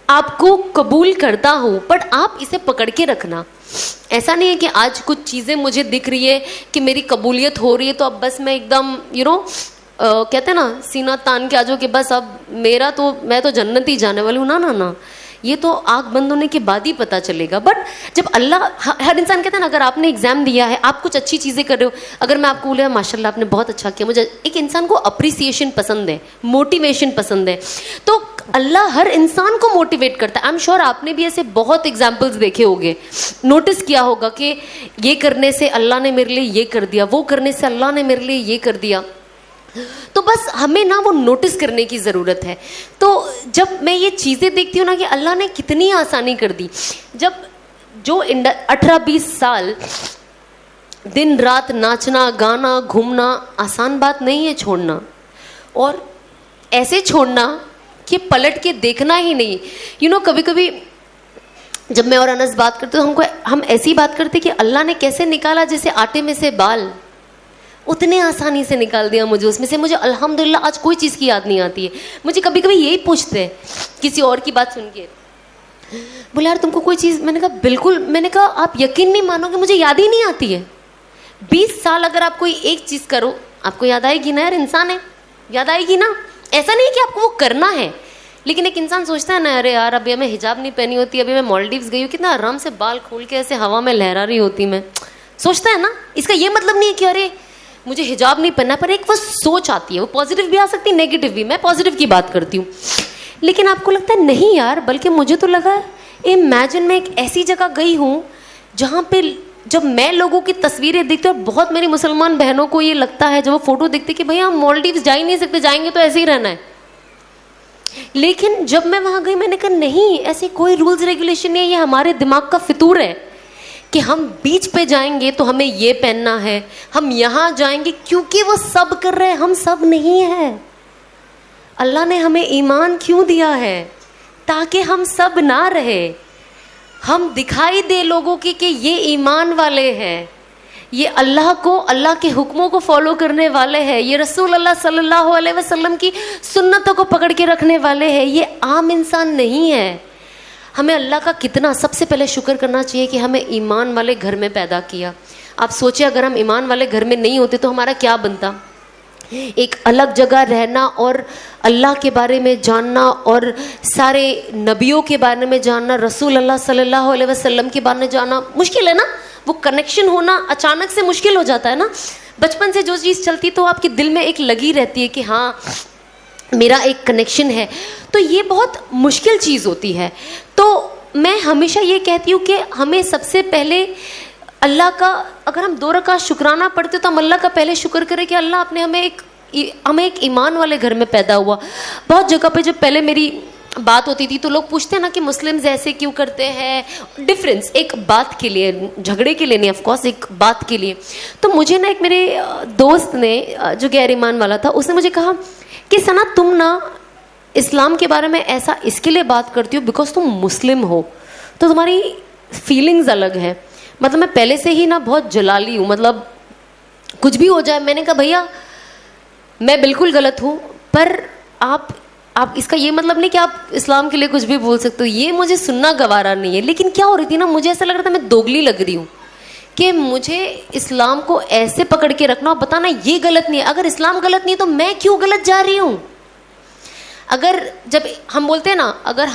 आपको कबूल करता हूँ, बट आप इसे पकड़ के रखना। ऐसा नहीं है कि आज कुछ चीज़ें मुझे दिख रही है कि मेरी कबूलियत हो रही है तो अब बस मैं एकदम कहते हैं ना सीना तान के आ जाओ कि बस अब मैं तो जन्नत ही जाने वाली हूँ। ना, ये तो आँख बंद होने के बाद ही पता चलेगा। बट जब अल्लाह, हर इंसान कहता है ना, अगर आपने एग्जाम दिया है, आप कुछ अच्छी चीज़ें कर रहे हो, अगर मैं आपको बोला माशाल्लाह आपने बहुत अच्छा किया, मुझे एक इंसान को अप्रिसिएशन पसंद है, मोटिवेशन पसंद है, तो अल्लाह हर इंसान को मोटिवेट करता है। आई एम श्योर आपने भी ऐसे बहुत एग्जाम्पल्स देखे होंगे, नोटिस किया होगा कि ये करने से अल्लाह ने मेरे लिए ये कर दिया, वो करने से अल्लाह ने मेरे लिए ये कर दिया। तो बस हमें ना वो नोटिस करने की ज़रूरत है। तो जब मैं ये चीज़ें देखती हूँ ना कि अल्लाह ने कितनी आसानी कर दी, जब जो 18-20 साल दिन रात नाचना गाना घूमना आसान बात नहीं है छोड़ना, और ऐसे छोड़ना कि पलट के देखना ही नहीं। कभी कभी जब मैं और अनस बात करते तो हम ऐसी बात करते कि अल्लाह ने कैसे निकाला जैसे आटे में से बाल, उतने आसानी से निकाल दिया मुझे उसमें से। मुझे अल्हम्दुलिल्लाह आज कोई चीज़ की याद नहीं आती है। मुझे कभी कभी यही पूछते हैं किसी और की बात सुन के, बोले यार तुमको कोई चीज़, मैंने कहा बिल्कुल, मैंने कहा आप यकीन नहीं मानोगे मुझे याद ही नहीं आती है। 20 साल अगर आप कोई एक चीज़ करो आपको याद आएगी ना, यार इंसान है, याद आएगी ना। ऐसा नहीं कि आपको वो करना है, लेकिन एक इंसान सोचता है ना, अरे यार अभी हमें हिजाब नहीं पहनी होती, अभी मैं मालदीव्स गई हूँ, कितना आराम से बाल खोल के ऐसे हवा में लहरा रही होती मैं, सोचता है ना। इसका ये मतलब नहीं है कि अरे मुझे हिजाब नहीं पहनना, पर एक वो सोच आती है, वो पॉजिटिव भी आ सकती है नेगेटिव भी, मैं पॉजिटिव की बात करती हूँ। लेकिन आपको लगता है नहीं यार, बल्कि मुझे तो लगा इमेजिन मैं एक ऐसी जगह गई हूँ जहाँ पे जब मैं लोगों की तस्वीरें देखती हूँ, बहुत मेरी मुसलमान बहनों को ये लगता है जब वो फोटो देखते कि भैया हम मालदीव्स जा ही नहीं सकते, जाएंगे तो ऐसे ही रहना है। लेकिन जब मैं वहाँ गई मैंने कहा नहीं, ऐसे कोई रूल्स रेगुलेशन नहीं है, ये हमारे दिमाग का फितूर है कि हम बीच पे जाएंगे तो हमें ये पहनना है, हम यहाँ जाएंगे क्योंकि वो सब कर रहे हैं, हम सब नहीं है। अल्लाह ने हमें ईमान क्यों दिया है? ताकि हम सब ना रहे, हम दिखाई दे लोगों की कि ये ईमान वाले हैं, ये अल्लाह को, अल्लाह के हुक्मों को फॉलो करने वाले हैं, ये रसूल अल्लाह सल्लल्लाहु अलैहि वसल्लम की सुन्नतों को पकड़ के रखने वाले हैं, ये आम इंसान नहीं है। हमें अल्लाह का कितना सबसे पहले शुक्र करना चाहिए कि हमें ईमान वाले घर में पैदा किया। आप सोचिए अगर हम ईमान वाले घर में नहीं होते तो हमारा क्या बनता। एक अलग जगह रहना और अल्लाह के बारे में जानना और सारे नबियों के बारे में जानना, रसूल अल्लाह सल्लल्लाहु अलैहि वसल्लम के बारे में जानना मुश्किल है ना। वो कनेक्शन होना अचानक से मुश्किल हो जाता है ना। बचपन से जो चीज़ चलती तो आपके दिल में एक लगी रहती है कि हाँ मेरा एक कनेक्शन है, तो ये बहुत मुश्किल चीज़ होती है। तो मैं हमेशा ये कहती हूँ कि हमें सबसे पहले अल्लाह का, अगर हम 2 रकात शुक्राना पढ़ते तो हम अल्लाह का पहले शुक्र करें कि अल्लाह आपने हमें एक ईमान वाले घर में पैदा हुआ। बहुत जगह पे जब पहले मेरी बात होती थी तो लोग पूछते हैं ना कि मुस्लिम्स ऐसे क्यों करते हैं, डिफरेंस एक बात के लिए, झगड़े के लिए नहीं, ऑफ कोर्स एक बात के लिए। तो मुझे ना एक मेरे दोस्त ने जो गैर ईमान वाला था, उसने मुझे कहा कि सना तुम ना इस्लाम के बारे में ऐसा इसके लिए बात करती हो बिकॉज तुम मुस्लिम हो, तो तुम्हारी फीलिंग्स अलग है। मतलब मैं पहले से ही ना बहुत जलाली हूँ, मतलब कुछ भी हो जाए। मैंने कहा भैया मैं बिल्कुल गलत हूँ, पर आप इसका ये मतलब नहीं कि आप इस्लाम के लिए कुछ भी बोल सकते हो, ये मुझे सुनना गवारा नहीं है। लेकिन क्या हो रही थी ना, मुझे ऐसा लग रहा था मैं दोगली लग रही हूँ कि मुझे इस्लाम को ऐसे पकड़ के रखना और बताना ये गलत नहीं है। अगर इस्लाम गलत नहीं है तो मैं क्यों गलत जा रही हूँ। अगर जब हम बोलते हैं ना, अगर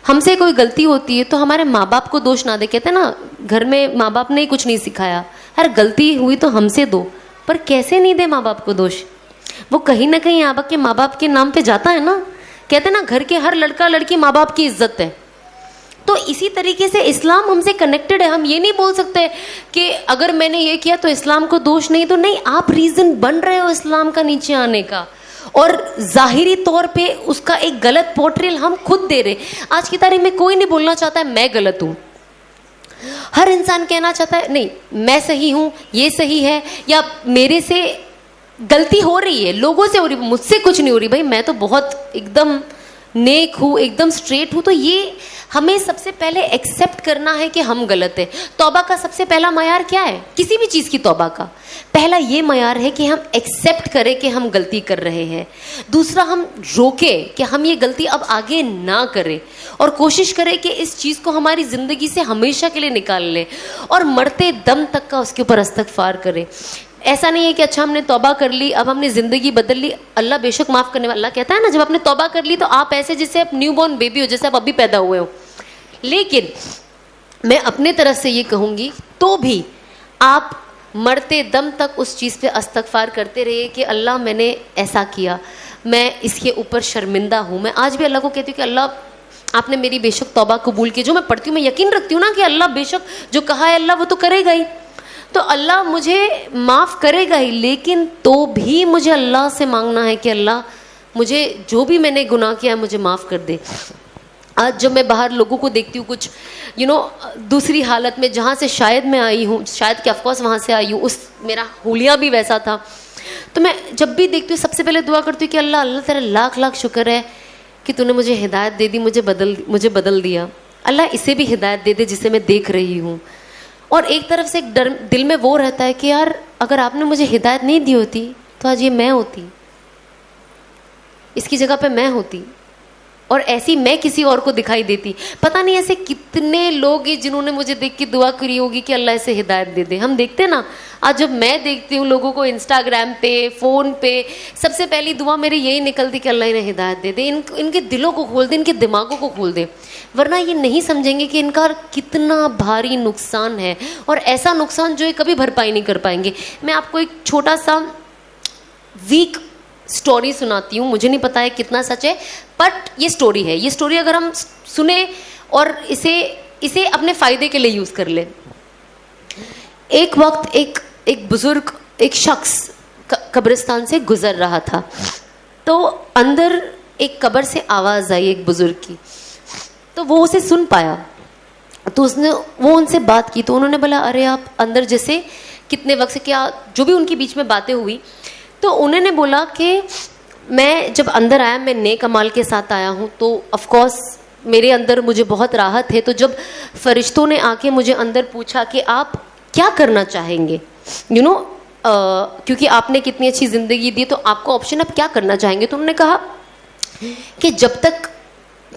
हमसे कोई गलती होती है तो हमारे माँ बाप को दोष ना दे। कहते हैं ना घर में माँ बाप ने कुछ नहीं सिखाया, हर गलती हुई तो हमसे दो, पर कैसे नहीं दे माँ बाप को दोष। वो कहीं ना कहीं आपके माँ बाप के नाम पे जाता है ना। कहते हैं ना घर के हर लड़का लड़की माँ बाप की इज्जत है। तो इसी तरीके से इस्लाम हमसे कनेक्टेड है। हम ये नहीं बोल सकते कि अगर मैंने ये किया तो इस्लाम को दोष नहीं, तो नहीं, आप रीज़न बन रहे हो इस्लाम का नीचे आने का, और ज़ाहिरी तौर पे उसका एक गलत पोर्ट्रेल हम खुद दे रहे। आज की तारीख में कोई नहीं बोलना चाहता है मैं गलत हूँ। हर इंसान कहना चाहता है नहीं मैं सही हूँ, ये सही है, या मेरे से गलती हो रही है, लोगों से हो रही, मुझसे कुछ नहीं हो रही। भाई मैं तो बहुत एकदम नेक हूँ, एकदम स्ट्रेट हूँ। तो ये हमें सबसे पहले एक्सेप्ट करना है कि हम गलत है। तौबा का सबसे पहला मयार क्या है? किसी भी चीज़ की तौबा का पहला ये मयार है कि हम एक्सेप्ट करें कि हम गलती कर रहे हैं। दूसरा, हम रोकें कि हम ये गलती अब आगे ना करें, और कोशिश करें कि इस चीज़ को हमारी ज़िंदगी से हमेशा के लिए निकाल लें, और मरते दम तक का उसके ऊपर इस्तग़फ़ार करें। ऐसा नहीं है कि अच्छा हमने तौबा कर ली, अब हमने ज़िंदगी बदल ली। अल्लाह बेशक माफ़ करने वाला। अल्लाह कहता है ना जब आपने तौबा कर ली तो आप ऐसे जैसे आप न्यू बॉर्न बेबी हो, जैसे आप अभी पैदा हुए हो। लेकिन मैं अपने तरफ से ये कहूँगी, तो भी आप मरते दम तक उस चीज़ पे इस्तग़फ़ार करते रहिए कि अल्लाह मैंने ऐसा किया, मैं इसके ऊपर शर्मिंदा हूँ। मैं आज भी अल्लाह को कहती हूँ कि अल्लाह आपने मेरी बेशक तौबा कबूल की। जो मैं पढ़ती हूँ मैं यकीन रखती हूँ ना कि अल्लाह बेशक जो कहा है अल्लाह वो तो करेगा ही, तो अल्लाह मुझे माफ़ करेगा ही। लेकिन तो भी मुझे अल्लाह से मांगना है कि अल्लाह मुझे जो भी मैंने गुनाह किया है मुझे माफ़ कर दे। आज जब मैं बाहर लोगों को देखती हूँ कुछ दूसरी हालत में, जहाँ से शायद मैं आई हूँ, शायद कि ऑफकोर्स वहाँ से आई हूँ, उस मेरा हुलिया भी वैसा था, तो मैं जब भी देखती हूँ सबसे पहले दुआ करती हूँ कि अल्लाह अल्लाह तेरा लाख लाख शुक्र है कि तूने मुझे हिदायत दे दी, मुझे बदल दिया। अल्लाह इसे भी हिदायत दे दे जिसे मैं देख रही हूँ। और एक तरफ से एक डर दिल में वो रहता है कि यार अगर आपने मुझे हिदायत नहीं दी होती तो आज ये मैं होती, इसकी जगह पे मैं होती, और ऐसी मैं किसी और को दिखाई देती। पता नहीं ऐसे कितने लोग हैं जिन्होंने मुझे देख के दुआ करी होगी कि अल्लाह इसे हिदायत दे दे। हम देखते ना, आज जब मैं देखती हूँ लोगों को इंस्टाग्राम पे, फ़ोन पे, सबसे पहली दुआ मेरी यही निकलती कि अल्लाह इन्हें हिदायत दे दे, इनके दिलों को खोल दे, इनके दिमागों को खोल दे, वरना ये नहीं समझेंगे कि इनका कितना भारी नुकसान है, और ऐसा नुकसान जो ये कभी भरपाई नहीं कर पाएंगे। मैं आपको एक छोटा सा वीक स्टोरी सुनाती हूँ, मुझे नहीं पता है कितना सच है, बट ये स्टोरी है। ये स्टोरी अगर हम सुने और इसे अपने फ़ायदे के लिए यूज़ कर ले। एक वक्त एक बुज़ुर्ग, एक शख्स कब्रिस्तान से गुज़र रहा था, तो अंदर एक कब्र से आवाज़ आई एक बुज़ुर्ग की, तो वो उसे सुन पाया, तो वो उनसे बात की। तो उन्होंने बोला अरे आप अंदर जैसे कितने वक्त से, क्या जो भी उनके बीच में बातें हुई, तो उन्होंने बोला कि मैं जब अंदर आया मैं नेक अमाल के साथ आया हूँ, तो ऑफ कोर्स मेरे अंदर मुझे बहुत राहत है। तो जब फरिश्तों ने आके मुझे अंदर पूछा कि आप क्या करना चाहेंगे, क्योंकि आपने कितनी अच्छी ज़िंदगी दी तो आपको ऑप्शन आप क्या करना चाहेंगे, तो उन्होंने कहा कि जब तक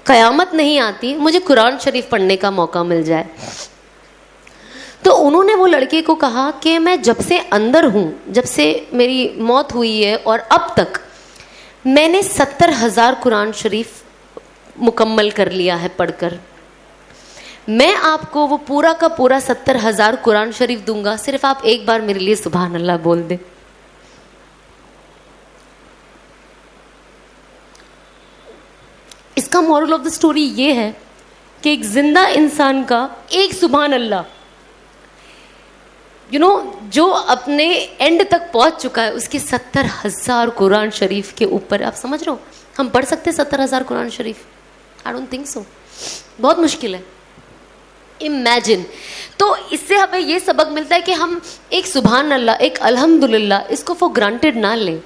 क़यामत नहीं आती मुझे कुरान शरीफ पढ़ने का मौका मिल जाए। तो उन्होंने वो लड़के को कहा कि मैं जब से अंदर हूँ, जब से मेरी मौत हुई है और अब तक मैंने 70,000 कुरान शरीफ मुकम्मल कर लिया है पढ़कर। मैं आपको वो पूरा का पूरा 70,000 कुरान शरीफ दूंगा, सिर्फ आप एक बार मेरे लिए सुभान अल्लाह बोल दे। इसका मॉरल ऑफ द स्टोरी ये है कि एक जिंदा इंसान का एक सुभान अल्लाह, जो अपने एंड तक पहुंच चुका है, उसके 70,000 कुरान शरीफ के ऊपर, आप समझ रहे हो हम पढ़ सकते हैं 70,000 कुरान शरीफ? आई डोंट थिंक सो, बहुत मुश्किल है। इमेजिन। तो इससे हमें ये सबक मिलता है कि हम एक सुभान अल्लाह, एक अल्हम्दुलिल्लाह, इसको फॉर ग्रांटेड ना लें।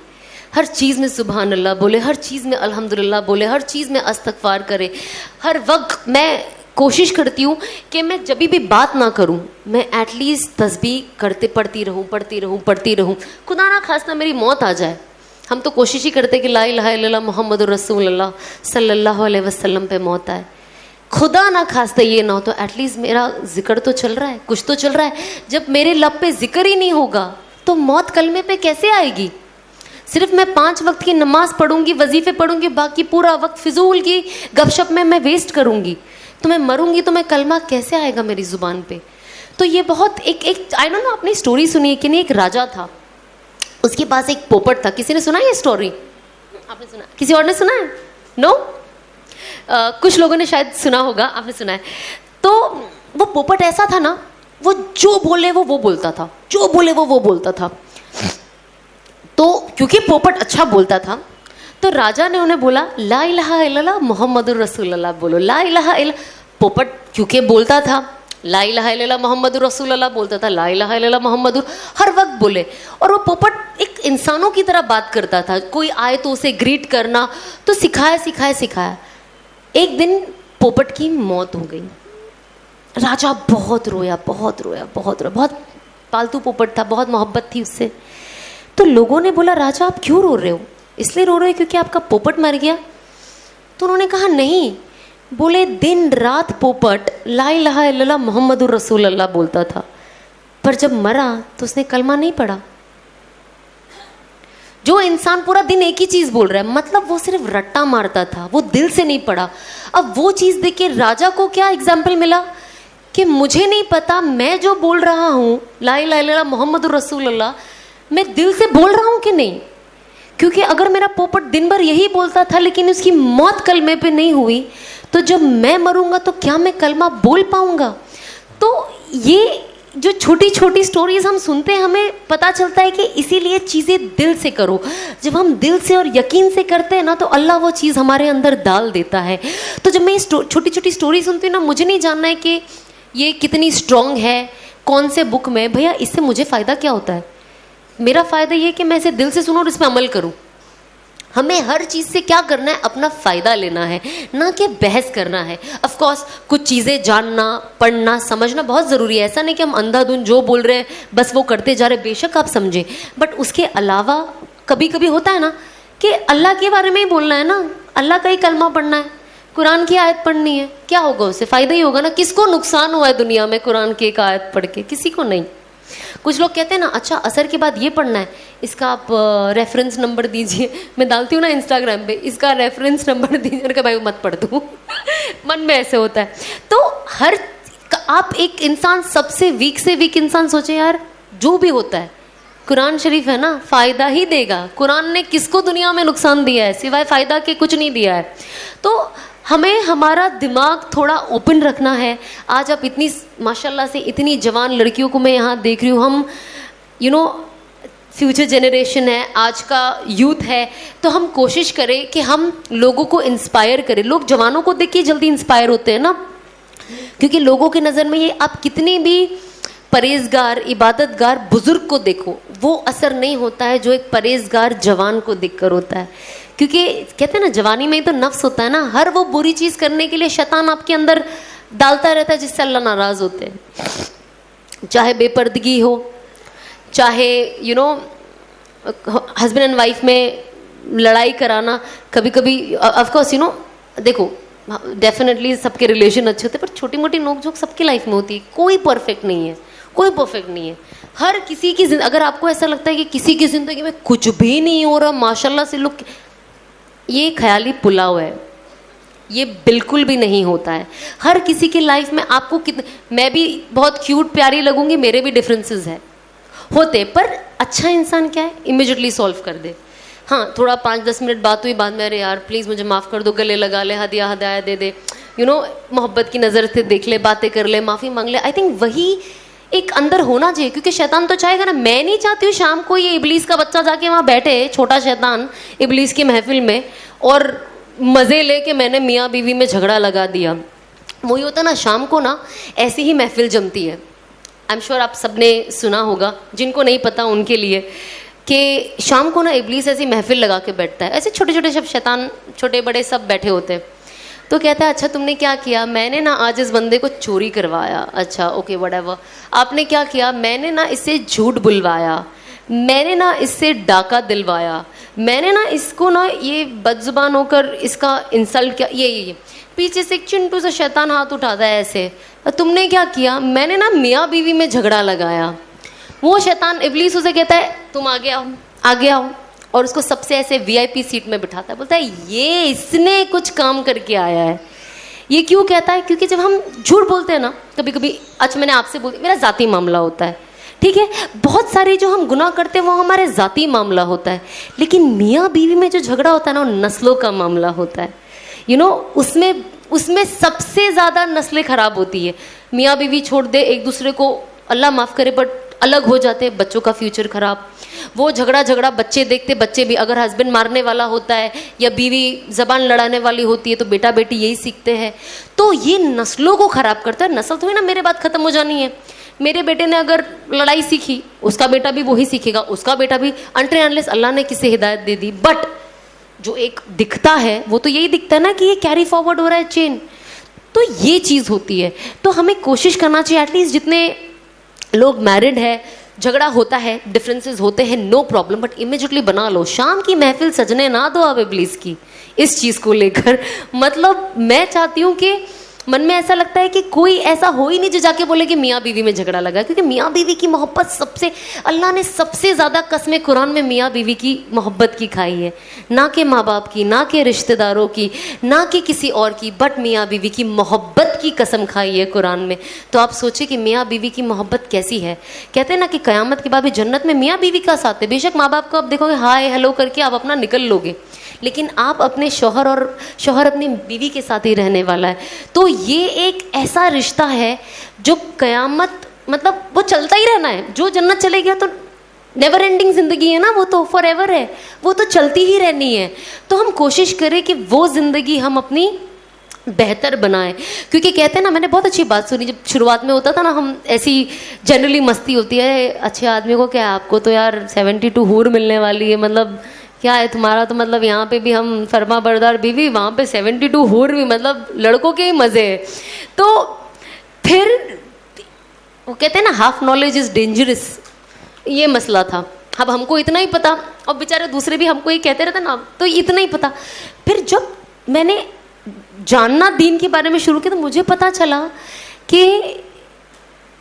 हर चीज़ में सुभान अल्लाह बोले, हर चीज़ में अल्हम्दुलिल्लाह बोले, हर चीज़ में अस्तगफार करे। हर वक्त मैं कोशिश करती हूँ कि मैं जब भी बात ना करूँ, मैं एटलीस्ट तस्बीह पढ़ती रहूँ। खुदा ना खास्ता मेरी मौत आ जाए, हम तो कोशिश ही करते कि ला इलाहा इल्लल्लाह मुहम्मदुर रसूलुल्लाह सल्लल्लाहु अलैहि वसल्लम पे मौत आए। खुदा ना खास्ता ये ना हो तो एटलीस्ट मेरा जिक्र तो चल रहा है, कुछ तो चल रहा है। जब मेरे लब पे जिक्र ही नहीं होगा तो मौत कलमे पे कैसे आएगी? सिर्फ मैं 5 वक्त की नमाज पढ़ूंगी, वजीफे पढ़ूंगी, बाकी पूरा वक्त फिजूल की गपशप में मैं वेस्ट करूंगी, तो मैं मरूंगी तो मैं कलमा कैसे आएगा मेरी जुबान पे? तो ये बहुत एक आई डोंट नो, आपने स्टोरी सुनी है कि नहीं? एक राजा था, उसके पास एक पोपट था। किसी ने सुना है ये स्टोरी? आपने सुना? किसी और ने सुना है? नो? कुछ लोगों ने शायद सुना होगा, आपने सुना है। तो वो पोपट ऐसा था ना, वो जो बोले वो बोलता था, जो बोले वो बोलता था। तो क्योंकि पोपट अच्छा बोलता था, तो राजा ने उन्हें बोला ला इलाहा इल्लल्लाह मुहम्मदुर रसूलुल्लाह बोलो, ला इलाहा इल्लल्लाह। पोपट क्योंकि बोलता था, ला इलाहा इल्लल्लाह मुहम्मदुर रसूलुल्लाह बोलता था, ला इलाहा इल्लल्लाह मुहम्मदुर हर वक्त बोले। और वो पोपट एक इंसानों की तरह बात करता था, कोई आए तो उसे ग्रीट करना, तो सिखाया। एक दिन पोपट की मौत हो गई। राजा बहुत रोया, बहुत पालतू पोपट था, बहुत मोहब्बत थी उससे। तो लोगों ने बोला राजा आप क्यों रो रहे हो? इसलिए रो रहे हो क्योंकि आपका पोपट मर गया? तो उन्होंने कहा नहीं, बोले दिन रात पोपट ला इलाहा इल्लल्लाह मुहम्मदुर रसूलुल्लाह बोलता था, पर जब मरा तो उसने कलमा नहीं पढ़ा। जो इंसान पूरा दिन एक ही चीज बोल रहा है, मतलब वो सिर्फ रट्टा मारता था, वो दिल से नहीं पढ़ा। अब वो चीज देख के राजा को क्या एग्जाम्पल मिला कि मुझे नहीं पता मैं जो बोल रहा हूँ ला इलाहा इल्लल्लाह मुहम्मदुर रसूलुल्लाह, मैं दिल से बोल रहा हूँ कि नहीं। क्योंकि अगर मेरा पोपट दिन भर यही बोलता था लेकिन उसकी मौत कलमे पे नहीं हुई, तो जब मैं मरूंगा तो क्या मैं कलमा बोल पाऊंगा? तो ये जो छोटी छोटी स्टोरीज हम सुनते हैं, हमें पता चलता है कि इसीलिए चीज़ें दिल से करो। जब हम दिल से और यकीन से करते हैं ना, तो अल्लाह वो चीज़ हमारे अंदर डाल देता है। तो जब मैं ये छोटी छोटी स्टोरी सुनती हूँ ना, मुझे नहीं जानना है कि ये कितनी स्ट्रॉन्ग है, कौन से बुक में। भैया इससे मुझे फ़ायदा क्या होता है? मेरा फ़ायदा ये कि मैं इसे दिल से सुनूँ और इस पर अमल करूँ। हमें हर चीज़ से क्या करना है? अपना फ़ायदा लेना है, ना कि बहस करना है। ऑफ कोर्स कुछ चीज़ें जानना, पढ़ना, समझना बहुत ज़रूरी है। ऐसा नहीं कि हम अंधाधुंध जो बोल रहे हैं बस वो करते जा रहे, बेशक आप समझें, बट उसके अलावा कभी कभी होता है ना कि अल्लाह के बारे में ही बोलना है ना, अल्लाह का ही कलमा पढ़ना है, कुरान की आयत पढ़नी है, क्या होगा उससे? फ़ायदा ही होगा ना। किसको नुकसान हुआ है दुनिया में कुरान की एक आयत पढ़ के? किसी को नहीं। कुछ लोग कहते हैं ना, अच्छा असर के बाद ये पढ़ना है, इसका आप रेफरेंस नंबर दीजिए। मैं डालती हूँ ना इंस्टाग्राम पे, इसका रेफरेंस नंबर दीजिए, कि भाई मत पढ़ दूँ। मन में ऐसे होता है। तो आप एक इंसान, सबसे वीक से वीक इंसान सोचे यार, जो भी होता है कुरान शरीफ है ना, फ़ायदा ही देगा। कुरान ने किसको दुनिया में नुकसान दिया है? सिवाय फ़ायदा के कुछ नहीं दिया है। तो हमें हमारा दिमाग थोड़ा ओपन रखना है। आज आप इतनी माशाल्लाह से इतनी जवान लड़कियों को मैं यहाँ देख रही हूँ, हम फ्यूचर जनरेशन है, आज का यूथ है, तो हम कोशिश करें कि हम लोगों को इंस्पायर करें। लोग जवानों को देख के जल्दी इंस्पायर होते हैं ना, क्योंकि लोगों की नज़र में ये, आप कितनी भी परहेजगार इबादतगार बुजुर्ग को देखो, वो असर नहीं होता है जो एक परहेजगार जवान को देखकर होता है। क्योंकि कहते हैं ना, जवानी में ही तो नफ्स होता है ना, हर वो बुरी चीज़ करने के लिए शैतान आपके अंदर डालता रहता है जिससे अल्लाह नाराज़ होते हैं। चाहे बेपर्दगी हो, चाहे हस्बैंड एंड वाइफ में लड़ाई कराना, कभी कभी ऑफ कोर्स देखो डेफिनेटली सबके रिलेशन अच्छे होते हैं, पर छोटी मोटी नोक झोंक सबकी लाइफ में होती है। कोई परफेक्ट नहीं है, कोई परफेक्ट नहीं है। हर किसी की अगर आपको ऐसा लगता है कि किसी की ज़िंदगी में कुछ भी नहीं हो रहा माशाल्लाह से लोग, ये ख्याली पुलाव है, ये बिल्कुल भी नहीं होता है। हर किसी की लाइफ में आपको मैं भी बहुत क्यूट प्यारी लगूंगी, मेरे भी डिफरेंसेस है होते, पर अच्छा इंसान क्या है, इमिजिएटली सॉल्व कर दे। हाँ, थोड़ा 5-10 मिनट बात हुई, बाद में अरे यार प्लीज़ मुझे माफ़ कर दो, गले लगा ले, हदिया दे दे, मोहब्बत की नज़र से देख ले, बातें कर ले, माफ़ी मांग ले। आई थिंक वही एक अंदर होना चाहिए, क्योंकि शैतान तो चाहेगा ना। मैं नहीं चाहती हूँ शाम को ये इबलीस का बच्चा जाके वहाँ बैठे, छोटा शैतान इबलीस की महफिल में, और मज़े ले के मैंने मियाँ बीवी में झगड़ा लगा दिया। वही होता ना, शाम को ना ऐसी ही महफिल जमती है। आई एम श्योर आप सबने सुना होगा, जिनको नहीं पता उनके लिए, कि शाम को ना इबलीस ऐसी महफिल लगा के बैठता है। ऐसे छोटे छोटे सब शैतान, छोटे बड़े सब बैठे होते हैं। तो कहता है अच्छा तुमने क्या किया? मैंने ना आज इस बंदे को चोरी करवाया। अच्छा ओके व्हाटएवर। आपने क्या किया? मैंने ना इससे झूठ बुलवाया, मैंने ना इससे डाका दिलवाया, मैंने ना इसको ना ये बदजुबान होकर इसका इंसल्ट किया, ये पीछे से एक चिंटू सा शैतान हाथ उठाता है ऐसे। तुमने क्या किया? मैंने ना मियाँ बीवी में झगड़ा लगाया। वो शैतान इबलीस उसे कहता है तुम आगे आओ, आगे आओ, और उसको सबसे ऐसे वीआईपी सीट में बिठाता है। बोलता है ये इसने कुछ काम करके आया है। ये क्यों कहता है? क्योंकि जब हम झूठ बोलते हैं ना, कभी कभी, अच्छा मैंने आपसे बोल, मेरा ज़ाती मामला होता है, ठीक है, बहुत सारे जो हम गुनाह करते हैं वो हमारे ज़ाती मामला होता है, लेकिन मियाँ बीवी में जो झगड़ा होता है ना, वो नस्लों का मामला होता है। उसमें सबसे ज़्यादा नस्लें ख़राब होती है। मियाँ बीवी छोड़ दे एक दूसरे को, अल्लाह माफ़ करे, बट अलग हो जाते, बच्चों का फ्यूचर ख़राब। वो झगड़ा बच्चे देखते, बच्चे भी, अगर हस्बैंड मारने वाला होता है या बीवी ज़बान लड़ाने वाली होती है तो बेटा बेटी यही सीखते हैं। तो ये नस्लों को ख़राब करता है। नस्ल थोड़ी ना मेरे बाद ख़त्म हो जानी है। मेरे बेटे ने अगर लड़ाई सीखी, उसका बेटा भी वही सीखेगा, उसका बेटा भी, अनटिल अनलेस अल्लाह ने किसे हिदायत दे दी। बट जो एक दिखता है वो तो यही दिखता है ना कि ये कैरी फॉरवर्ड हो रहा है चेन। तो ये चीज़ होती है। तो हमें कोशिश करना चाहिए, एटलीस्ट जितने लोग मैरिड है, झगड़ा होता है, डिफरेंसेस होते हैं, नो प्रॉब्लम, बट इमीडिएटली बना लो। शाम की महफिल सजने ना दो आप इब्लीस की इस चीज़ को लेकर। मतलब मैं चाहती हूँ कि मन में ऐसा लगता है कि कोई ऐसा हो ही नहीं जो जाके बोले कि मियाँ बीवी में झगड़ा लगा, क्योंकि मियाँ बीवी की मोहब्बत सबसे, अल्लाह ने सबसे ज़्यादा कसमें कुरान में मियाँ बीवी की मोहब्बत की खाई है, ना कि माँ बाप की, ना कि रिश्तेदारों की, ना कि किसी और की, बट मियाँ बीवी की मोहब्बत की कसम खाई है कुरान में। तो आप सोचिए कि मियाँ बीवी की मोहब्बत कैसी है। कहते हैं ना कि क़यामत के बाद भी जन्नत में मियाँ बीवी का साथ है। बेशक माँ बाप को आप देखोगे हाय हेलो करके आप अपना निकल लोगे, लेकिन आप अपने शौहर, और शौहर अपनी बीवी के साथ ही रहने वाला है। तो ये एक ऐसा रिश्ता है जो क़यामत, मतलब वो चलता ही रहना है। जो जन्नत चले गया तो नेवर एंडिंग ज़िंदगी है ना, वो तो फॉर एवर है, वो तो चलती ही रहनी है। तो हम कोशिश करें कि वो ज़िंदगी हम अपनी बेहतर बनाएं। क्योंकि कहते हैं ना, मैंने बहुत अच्छी बात सुनी, जब शुरुआत में होता था ना, हम ऐसी जनरली मस्ती होती है, अच्छे आदमी को क्या है, आपको तो यार 72 हूर मिलने वाली है, मतलब क्या है तुम्हारा, तो मतलब यहाँ पे भी हम फरमा बरदार बीवी, वहाँ पे 72 हूर भी, मतलब लड़कों के ही मज़े है। तो फिर वो कहते हैं ना हाफ नॉलेज इज़ डेंजरस, ये मसला था। अब हमको इतना ही पता, और बेचारे दूसरे भी हमको ये कहते रहते ना, तो इतना ही पता। फिर जब मैंने जानना दीन के बारे में शुरू किया तो मुझे पता चला कि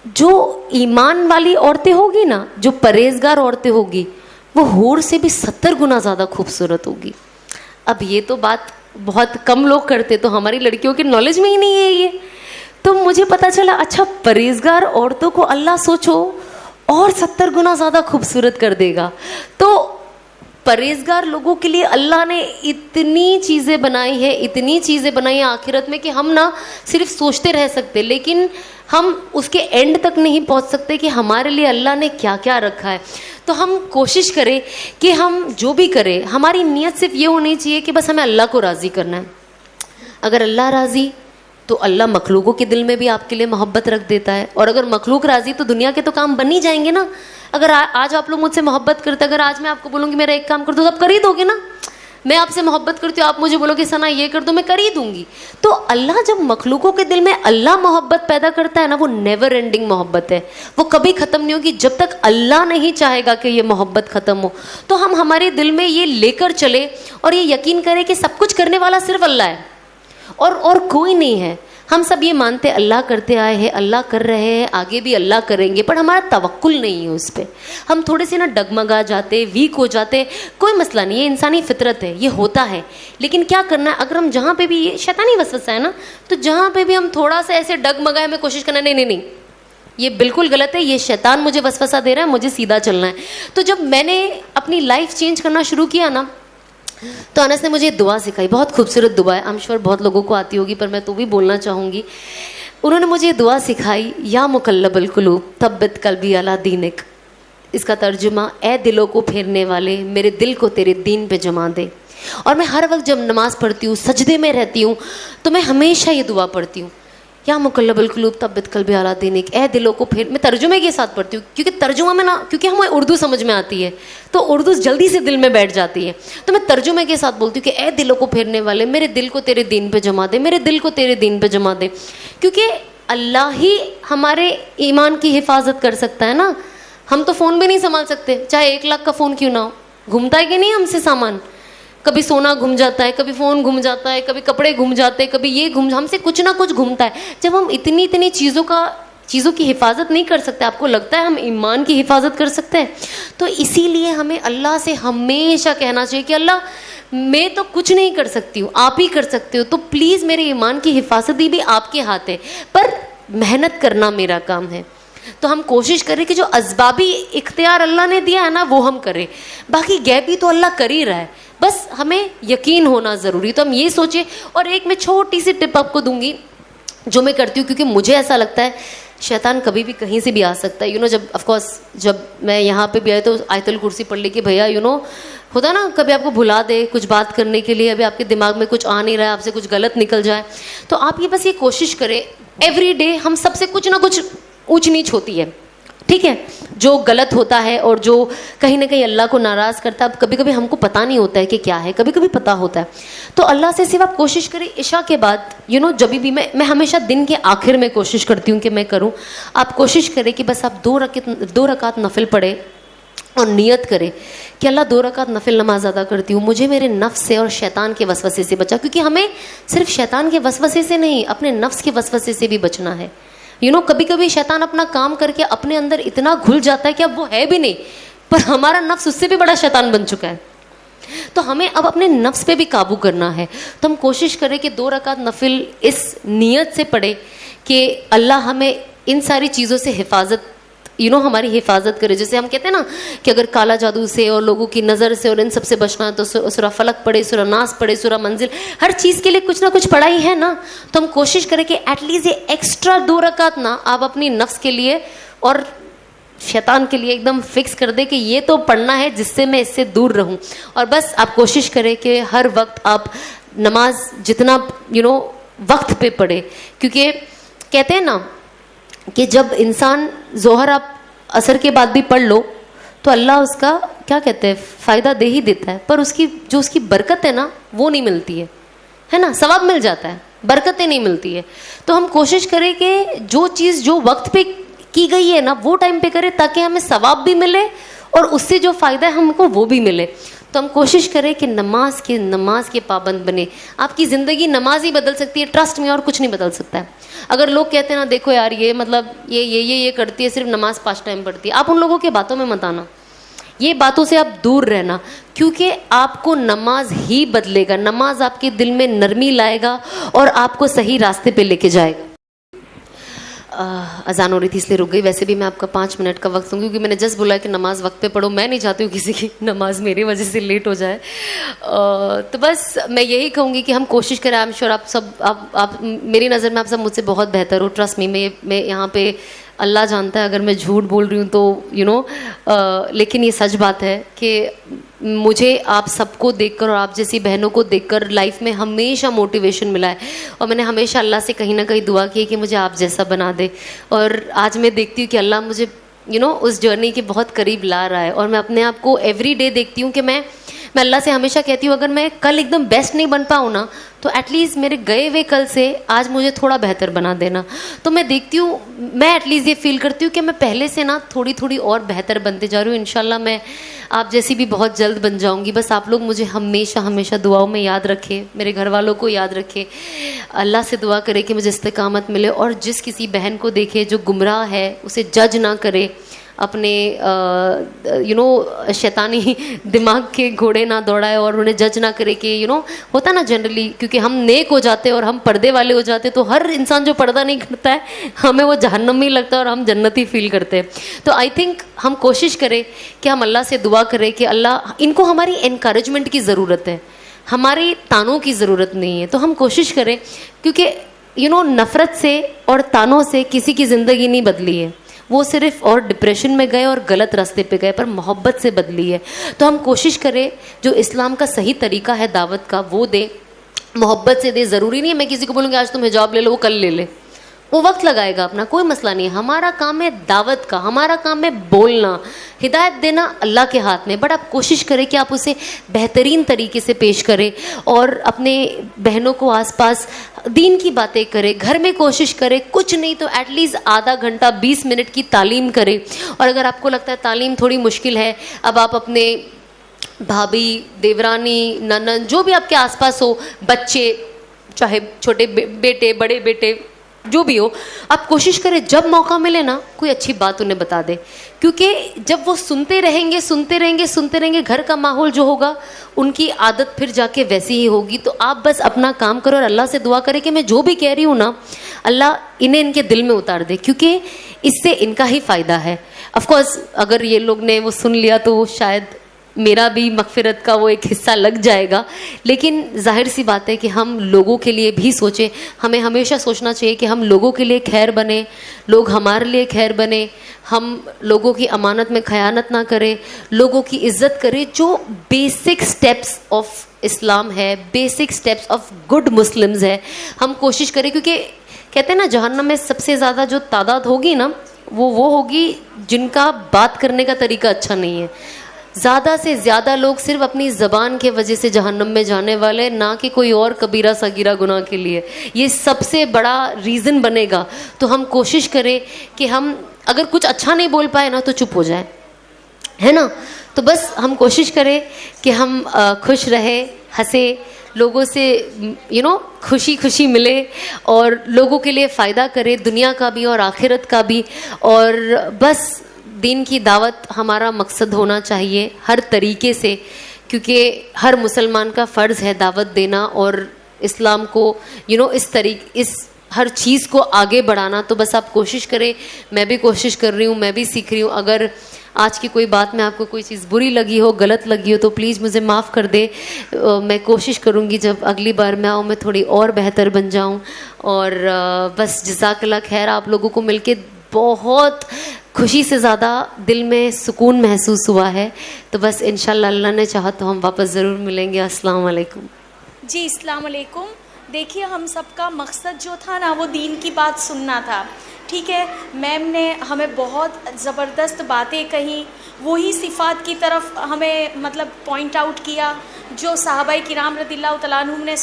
जो ईमान वाली औरतें होगी ना, जो परहेजगार औरतें होगी, वो हूर से भी 70 गुना ज़्यादा खूबसूरत होगी। अब ये तो बात बहुत कम लोग करते, तो हमारी लड़कियों के नॉलेज में ही नहीं है ये। तो मुझे पता चला अच्छा परहेजगार औरतों को अल्लाह सोचो और 70 गुना ज़्यादा खूबसूरत कर देगा। तो परहेजगार लोगों के लिए अल्लाह ने इतनी चीज़ें बनाई है, इतनी चीज़ें बनाई है आखिरत में, कि हम ना सिर्फ सोचते रह सकते, लेकिन हम उसके एंड तक नहीं पहुंच सकते कि हमारे लिए अल्लाह ने क्या क्या रखा है। तो हम कोशिश करें कि हम जो भी करें, हमारी नीयत सिर्फ ये होनी चाहिए कि बस हमें अल्लाह को राज़ी करना है। अगर अल्लाह राज़ी तो अल्लाह मखलूकों के दिल में भी आपके लिए मोहब्बत रख देता है, और अगर मखलूक राज़ी तो दुनिया के तो काम बन ही जाएंगे ना। अगर आज आप लोग मुझसे मोहब्बत करते, अगर आज मैं आपको बोलूँगी मेरा एक काम कर दो, तो आप कर ही दोगे ना। मैं आपसे मोहब्बत करती हूँ, आप मुझे बोलोगे सना ये कर दो, मैं कर ही दूंगी। तो अल्लाह जब मखलूकों के दिल में अल्लाह मोहब्बत पैदा करता है ना, वो नेवर एंडिंग मोहब्बत है, वो कभी ख़त्म नहीं होगी जब तक अल्लाह नहीं चाहेगा कि ये मोहब्बत ख़त्म हो। तो हम हमारे दिल में ये लेकर चले और ये यकीन करें कि सब कुछ करने वाला सिर्फ अल्लाह है और कोई नहीं है। हम सब ये मानते अल्लाह करते आए हैं, अल्लाह कर रहे हैं, आगे भी अल्लाह करेंगे, पर हमारा तवक्कुल नहीं है उस पर। हम थोड़े से ना डगमगा जाते, वीक हो जाते। कोई मसला नहीं है, इंसानी फितरत है, ये होता है। लेकिन क्या करना है, अगर हम जहाँ पे भी, ये शैतानी वसवसा है ना, तो जहाँ पे भी हम थोड़ा सा ऐसे डगमगाए में कोशिश करना, नहीं नहीं नहीं, ये बिल्कुल गलत है, ये शैतान मुझे वसवसा दे रहा है, मुझे सीधा चलना है। तो जब मैंने अपनी लाइफ चेंज करना शुरू किया ना, तो अनस ने मुझे दुआ सिखाई, बहुत खूबसूरत दुआ है, आई एम श्योर बहुत लोगों को आती होगी, पर मैं तो भी बोलना चाहूँगी। उन्होंने मुझे दुआ सिखाई, या मुकल्लबल कुलूब तब्बित कल्बी अला दीनिक। इसका तर्जुमा, ए दिलों को फेरने वाले, मेरे दिल को तेरे दीन पे जमा दे। और मैं हर वक्त जब नमाज पढ़ती हूँ, सजदे में रहती हूँ, तो मैं हमेशा ये दुआ पढ़ती हूँ, या मुकल्लबल कुलूब तब्बित कल्बी अला दीनिक, ए दिलों को फेर। मैं तर्जुमे के साथ पढ़ती हूँ, क्योंकि तर्जुमा में ना, क्योंकि हमें उर्दू समझ में आती है, तो उर्दू जल्दी से दिल में बैठ जाती है, तो मैं तर्जुमे के साथ बोलती हूँ कि ए दिलों को फेरने वाले, मेरे दिल को तेरे दीन पे जमा दे, मेरे दिल को तेरे दीन पे जमा दे। क्योंकि अल्लाह ही हमारे ईमान की हिफाजत कर सकता है ना। हम तो फ़ोन भी नहीं संभाल सकते, चाहे 1 लाख का फ़ोन क्यों ना हो। घूमता है कि नहीं हमसे सामान, कभी सोना घूम जाता है, कभी फ़ोन घूम जाता है, कभी कपड़े घूम जाते हैं, कभी ये घूम, हमसे कुछ ना कुछ घूमता है। जब हम इतनी इतनी चीज़ों की हिफाजत नहीं कर सकते, आपको लगता है हम ईमान की हिफाजत कर सकते हैं? तो इसीलिए हमें अल्लाह से हमेशा कहना चाहिए कि अल्लाह, मैं तो कुछ नहीं कर सकती हूँ, आप ही कर सकते हो, तो प्लीज़ मेरे ईमान की हिफाजती भी आपके हाथ है, पर मेहनत करना मेरा काम है। तो हम कोशिश करें कि जो असबाबी इख्तियार अल्लाह ने दिया है ना, वो हम करें, बाकी गैबी तो अल्लाह कर ही रहा है, बस हमें यकीन होना ज़रूरी। तो हम ये सोचें। और एक मैं छोटी सी टिप आपको दूंगी, जो मैं करती हूँ, क्योंकि मुझे ऐसा लगता है शैतान कभी भी कहीं से भी आ सकता है। जब ऑफकोर्स जब मैं यहाँ पे भी आई तो आयतुल कुर्सी पढ़ ली कि भैया होता ना, कभी आपको भुला दे कुछ बात करने के लिए, अभी आपके दिमाग में कुछ आ नहीं रहा है, आपसे कुछ गलत निकल जाए, तो आप ये बस ये कोशिश करें, एवरी डे हम सबसे कुछ ना कुछ ऊंच नीच होती है, ठीक है, जो गलत होता है और जो कहीं ना कहीं अल्लाह को नाराज़ करता है। अब कभी कभी हमको पता नहीं होता है कि क्या है, कभी कभी पता होता है। तो अल्लाह से सिर्फ आप कोशिश करें, इशा के बाद जब भी मैं हमेशा दिन के आखिर में कोशिश करती हूँ कि मैं करूँ, आप कोशिश करें कि बस आप 2 रकात नफिल पढ़े और नियत करें कि अल्लाह 2 रकात नफिल नमाज अदा करती हूँ, मुझे मेरे नफ्स से और शैतान के वसवसे से बचा। क्योंकि हमें सिर्फ शैतान के वसवसे से नहीं, अपने नफ्स के वसवसे से भी बचना है। कभी कभी शैतान अपना काम करके अपने अंदर इतना घुल जाता है कि अब वो है भी नहीं, पर हमारा नफ्स उससे भी बड़ा शैतान बन चुका है। तो हमें अब अपने नफ्स पे भी काबू करना है। तो हम कोशिश करें कि 2 रकात नफिल इस नीयत से पढ़े कि अल्लाह हमें इन सारी चीज़ों से हिफाजत हमारी हिफाजत करे। जैसे हम कहते हैं ना कि अगर काला जादू से और लोगों की नज़र से और इन सबसे बचना है तो सूरा फलक पढ़े, सूरा नास पढ़े, सूरा मंजिल, हर चीज़ के लिए कुछ ना कुछ पढ़ाई है ना। तो हम कोशिश करें कि एटलीस्ट ये एक्स्ट्रा 2 रकात ना आप अपनी नफ्स के लिए और शैतान के लिए एकदम फिक्स कर दे कि ये तो पढ़ना है जिससे मैं इससे दूर रहूं। और बस आप कोशिश करें कि हर वक्त आप नमाज जितना वक्त पे पढ़े। क्योंकि कहते हैं ना कि जब इंसान जोहर आप असर के बाद भी पढ़ लो तो अल्लाह उसका क्या कहते हैं फ़ायदा दे ही देता है, पर उसकी बरकत है ना वो नहीं मिलती है ना, सवाब मिल जाता है, बरकतें नहीं मिलती है। तो हम कोशिश करें कि जो चीज़ जो वक्त पे की गई है ना वो टाइम पे करें, ताकि हमें सवाब भी मिले और उससे जो फ़ायदा है हमको वो भी मिले। तो हम कोशिश करें कि नमाज के पाबंद बने। आपकी ज़िंदगी नमाज ही बदल सकती है, ट्रस्ट में, और कुछ नहीं बदल सकता है। अगर लोग कहते हैं ना देखो यार ये मतलब ये करती है, सिर्फ नमाज 5 टाइम पढ़ती है, आप उन लोगों के बातों में मत आना, ये बातों से आप दूर रहना, क्योंकि आपको नमाज ही बदलेगा। नमाज आपके दिल में नरमी लाएगा और आपको सही रास्ते पे लेके जाएगा। अजान हो रही थी इसलिए रुक गई, वैसे भी मैं आपका 5 मिनट का वक्त दूँ, क्योंकि मैंने जस्ट बोला कि नमाज वक्त पे पढ़ो। मैं नहीं चाहती हूँ किसी की नमाज मेरी वजह से लेट हो जाए। तो बस मैं यही कहूँगी कि हम कोशिश करें। आई एम श्योर आप मेरी नज़र में आप सब मुझसे बहुत बेहतर हो, ट्रस्ट मी। मैं यहाँ पे अल्लाह जानता है अगर मैं झूठ बोल रही हूँ तो लेकिन ये सच बात है कि मुझे आप सबको देखकर और आप जैसी बहनों को देखकर लाइफ में हमेशा मोटिवेशन मिला है, और मैंने हमेशा अल्लाह से कहीं ना कहीं दुआ की है कि मुझे आप जैसा बना दे। और आज मैं देखती हूँ कि अल्लाह मुझे उस जर्नी के बहुत करीब ला रहा है, और मैं अपने आप को एवरी डे देखती हूँ कि मैं मैं अल्लाह से हमेशा कहती हूँ अगर मैं कल एकदम बेस्ट नहीं बन पाऊँ ना, तो एटलीस्ट मेरे गए हुए कल से आज मुझे थोड़ा बेहतर बना देना। तो मैं देखती हूँ, मैं एटलीस्ट ये फील करती हूँ कि मैं पहले से ना थोड़ी थोड़ी और बेहतर बनते जा रही हूँ। इंशाल्लाह मैं आप जैसी भी बहुत जल्द बन जाऊँगी। बस आप लोग मुझे हमेशा हमेशा दुआओं में याद रखें, मेरे घर वालों को याद रखें, अल्लाह से दुआ करे कि मुझे इस्तिकामत मिले, और जिस किसी बहन को देखे जो गुमराह है उसे जज ना करे, अपने शैतानी दिमाग के घोड़े ना दौड़ाए और उन्हें जज ना करे कि होता ना जनरली, क्योंकि हम नेक हो जाते हैं और हम पर्दे वाले हो जाते हैं, तो हर इंसान जो पर्दा नहीं करता है हमें वो जहन्नमी लगता है और हम जन्नती फील करते हैं। तो आई थिंक हम कोशिश करें कि हम अल्लाह से दुआ करें कि अल्लाह, इनको हमारी इनकरेजमेंट की ज़रूरत है, हमारी तानों की ज़रूरत नहीं है। तो हम कोशिश करें, क्योंकि नफ़रत से और तानों से किसी की ज़िंदगी नहीं बदली है, वो सिर्फ और डिप्रेशन में गए और गलत रास्ते पे गए, पर मोहब्बत से बदली है। तो हम कोशिश करें जो इस्लाम का सही तरीका है दावत का वो दे, मोहब्बत से दे। ज़रूरी नहीं है मैं किसी को बोलूँगी आज तुम हिजाब ले लो, वो कल ले ले, वो वक्त लगाएगा अपना, कोई मसला नहीं है। हमारा काम है दावत का, हमारा काम है बोलना, हिदायत देना अल्लाह के हाथ में। बट आप कोशिश करें कि आप उसे बेहतरीन तरीके से पेश करें और अपने बहनों को आसपास दीन की बातें करें। घर में कोशिश करें, कुछ नहीं तो एटलीस्ट आधा घंटा 20 मिनट की तालीम करें। और अगर आपको लगता है तालीम थोड़ी मुश्किल है, अब आप अपने भाभी, देवरानी, ननन, जो भी आपके आसपास हो, बच्चे, चाहे छोटे बेटे, बड़े बेटे, जो भी हो, आप कोशिश करें जब मौका मिले ना कोई अच्छी बात उन्हें बता दे, क्योंकि जब वो सुनते रहेंगे, घर का माहौल जो होगा उनकी आदत फिर जाके वैसी ही होगी। तो आप बस अपना काम करो और अल्लाह से दुआ करें कि मैं जो भी कह रही हूँ ना, अल्लाह इन्हें इनके दिल में उतार दे, क्योंकि इससे इनका ही फ़ायदा है। ऑफ कोर्स अगर ये लोग ने वो सुन लिया तो शायद मेरा भी मगफिरत का वो एक हिस्सा लग जाएगा, लेकिन जाहिर सी बात है कि हम लोगों के लिए भी सोचें। हमें हमेशा सोचना चाहिए कि हम लोगों के लिए खैर बने, लोग हमारे लिए खैर बने, हम लोगों की अमानत में खयानत ना करें, लोगों की इज्जत करें, जो बेसिक स्टेप्स ऑफ इस्लाम है, basic steps of good Muslims है, हम कोशिश करें। क्योंकि कहते हैं ना जहन्नम में सबसे ज़्यादा जो तादाद होगी ना वो होगी जिनका बात करने का तरीका अच्छा नहीं है। ज़्यादा से ज़्यादा लोग सिर्फ अपनी ज़बान के वजह से जहन्नम में जाने वाले, ना कि कोई और कबीरा सगीरा गुनाह के लिए। ये सबसे बड़ा रीज़न बनेगा। तो हम कोशिश करें कि हम अगर कुछ अच्छा नहीं बोल पाए ना तो चुप हो जाए, है ना। तो बस हम कोशिश करें कि हम खुश रहे, हंसे, लोगों से खुशी खुशी मिले और लोगों के लिए फ़ायदा करे, दुनिया का भी और आखिरत का भी। और बस दीन की दावत हमारा मकसद होना चाहिए हर तरीके से, क्योंकि हर मुसलमान का फ़र्ज़ है दावत देना और इस्लाम को इस हर चीज़ को आगे बढ़ाना। तो बस आप कोशिश करें, मैं भी कोशिश कर रही हूँ, मैं भी सीख रही हूँ। अगर आज की कोई बात में आपको कोई चीज़ बुरी लगी हो, गलत लगी हो, तो प्लीज़ मुझे माफ़ कर दे। मैं कोशिश करूँगी जब अगली बार मैं आऊँ मैं थोड़ी और बेहतर बन जाऊँ। और बस जज़ाकल्लाह खैर, आप लोगों को मिलके बहुत खुशी से ज़्यादा दिल में सुकून महसूस हुआ है। तो बस इंशाल्लाह अल्लाह ने चाहा तो हम वापस ज़रूर मिलेंगे। अस्सलाम वालेकुम। जी अस्सलाम वालेकुम। देखिए, हम सबका मकसद जो था ना वो दीन की बात सुनना था, ठीक है। मैम ने हमें बहुत ज़बरदस्त बातें कही, वही सिफ़ात की तरफ हमें मतलब पॉइंट आउट किया जो सहाबाए किराम रज़ियल्लाहु तआला अन्हुम ने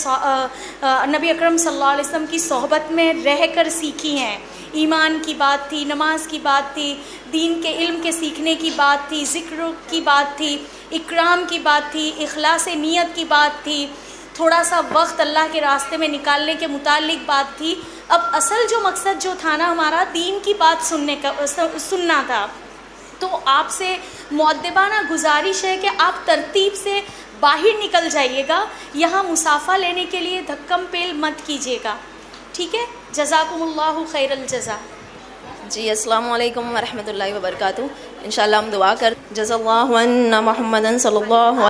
नबी अकरम सल्लल्लाहु अलैहि वसल्लम की सोहबत में रहकर सीखी हैं। ईमान की बात थी, नमाज की बात थी, दीन के इल्म के सीखने की बात थी, ज़िक्र की बात थी, इकराम की बात थी, इखलास नियत की बात थी, थोड़ा सा वक्त अल्लाह के रास्ते में निकालने के मुतालिक बात थी। अब असल जो मकसद जो था ना हमारा, दीन की बात सुनना था। तो आपसे मुअद्दिबाना गुजारिश है कि आप तरतीब से बाहर निकल जाइएगा, यहाँ मुसाफ़ा लेने के लिए धक्कम पेल मत कीजिएगा, ठीक है। जज़ाकुमुल्लाहु खैरल जज़ा। जी अस्सलामु अलैकुम वरहमतुल्लाहि वबरकातुहू। इंशाअल्लाह हम दुआ कर जज़ल्लाहु अन्ना मुहम्मदन सल्लल्लाहु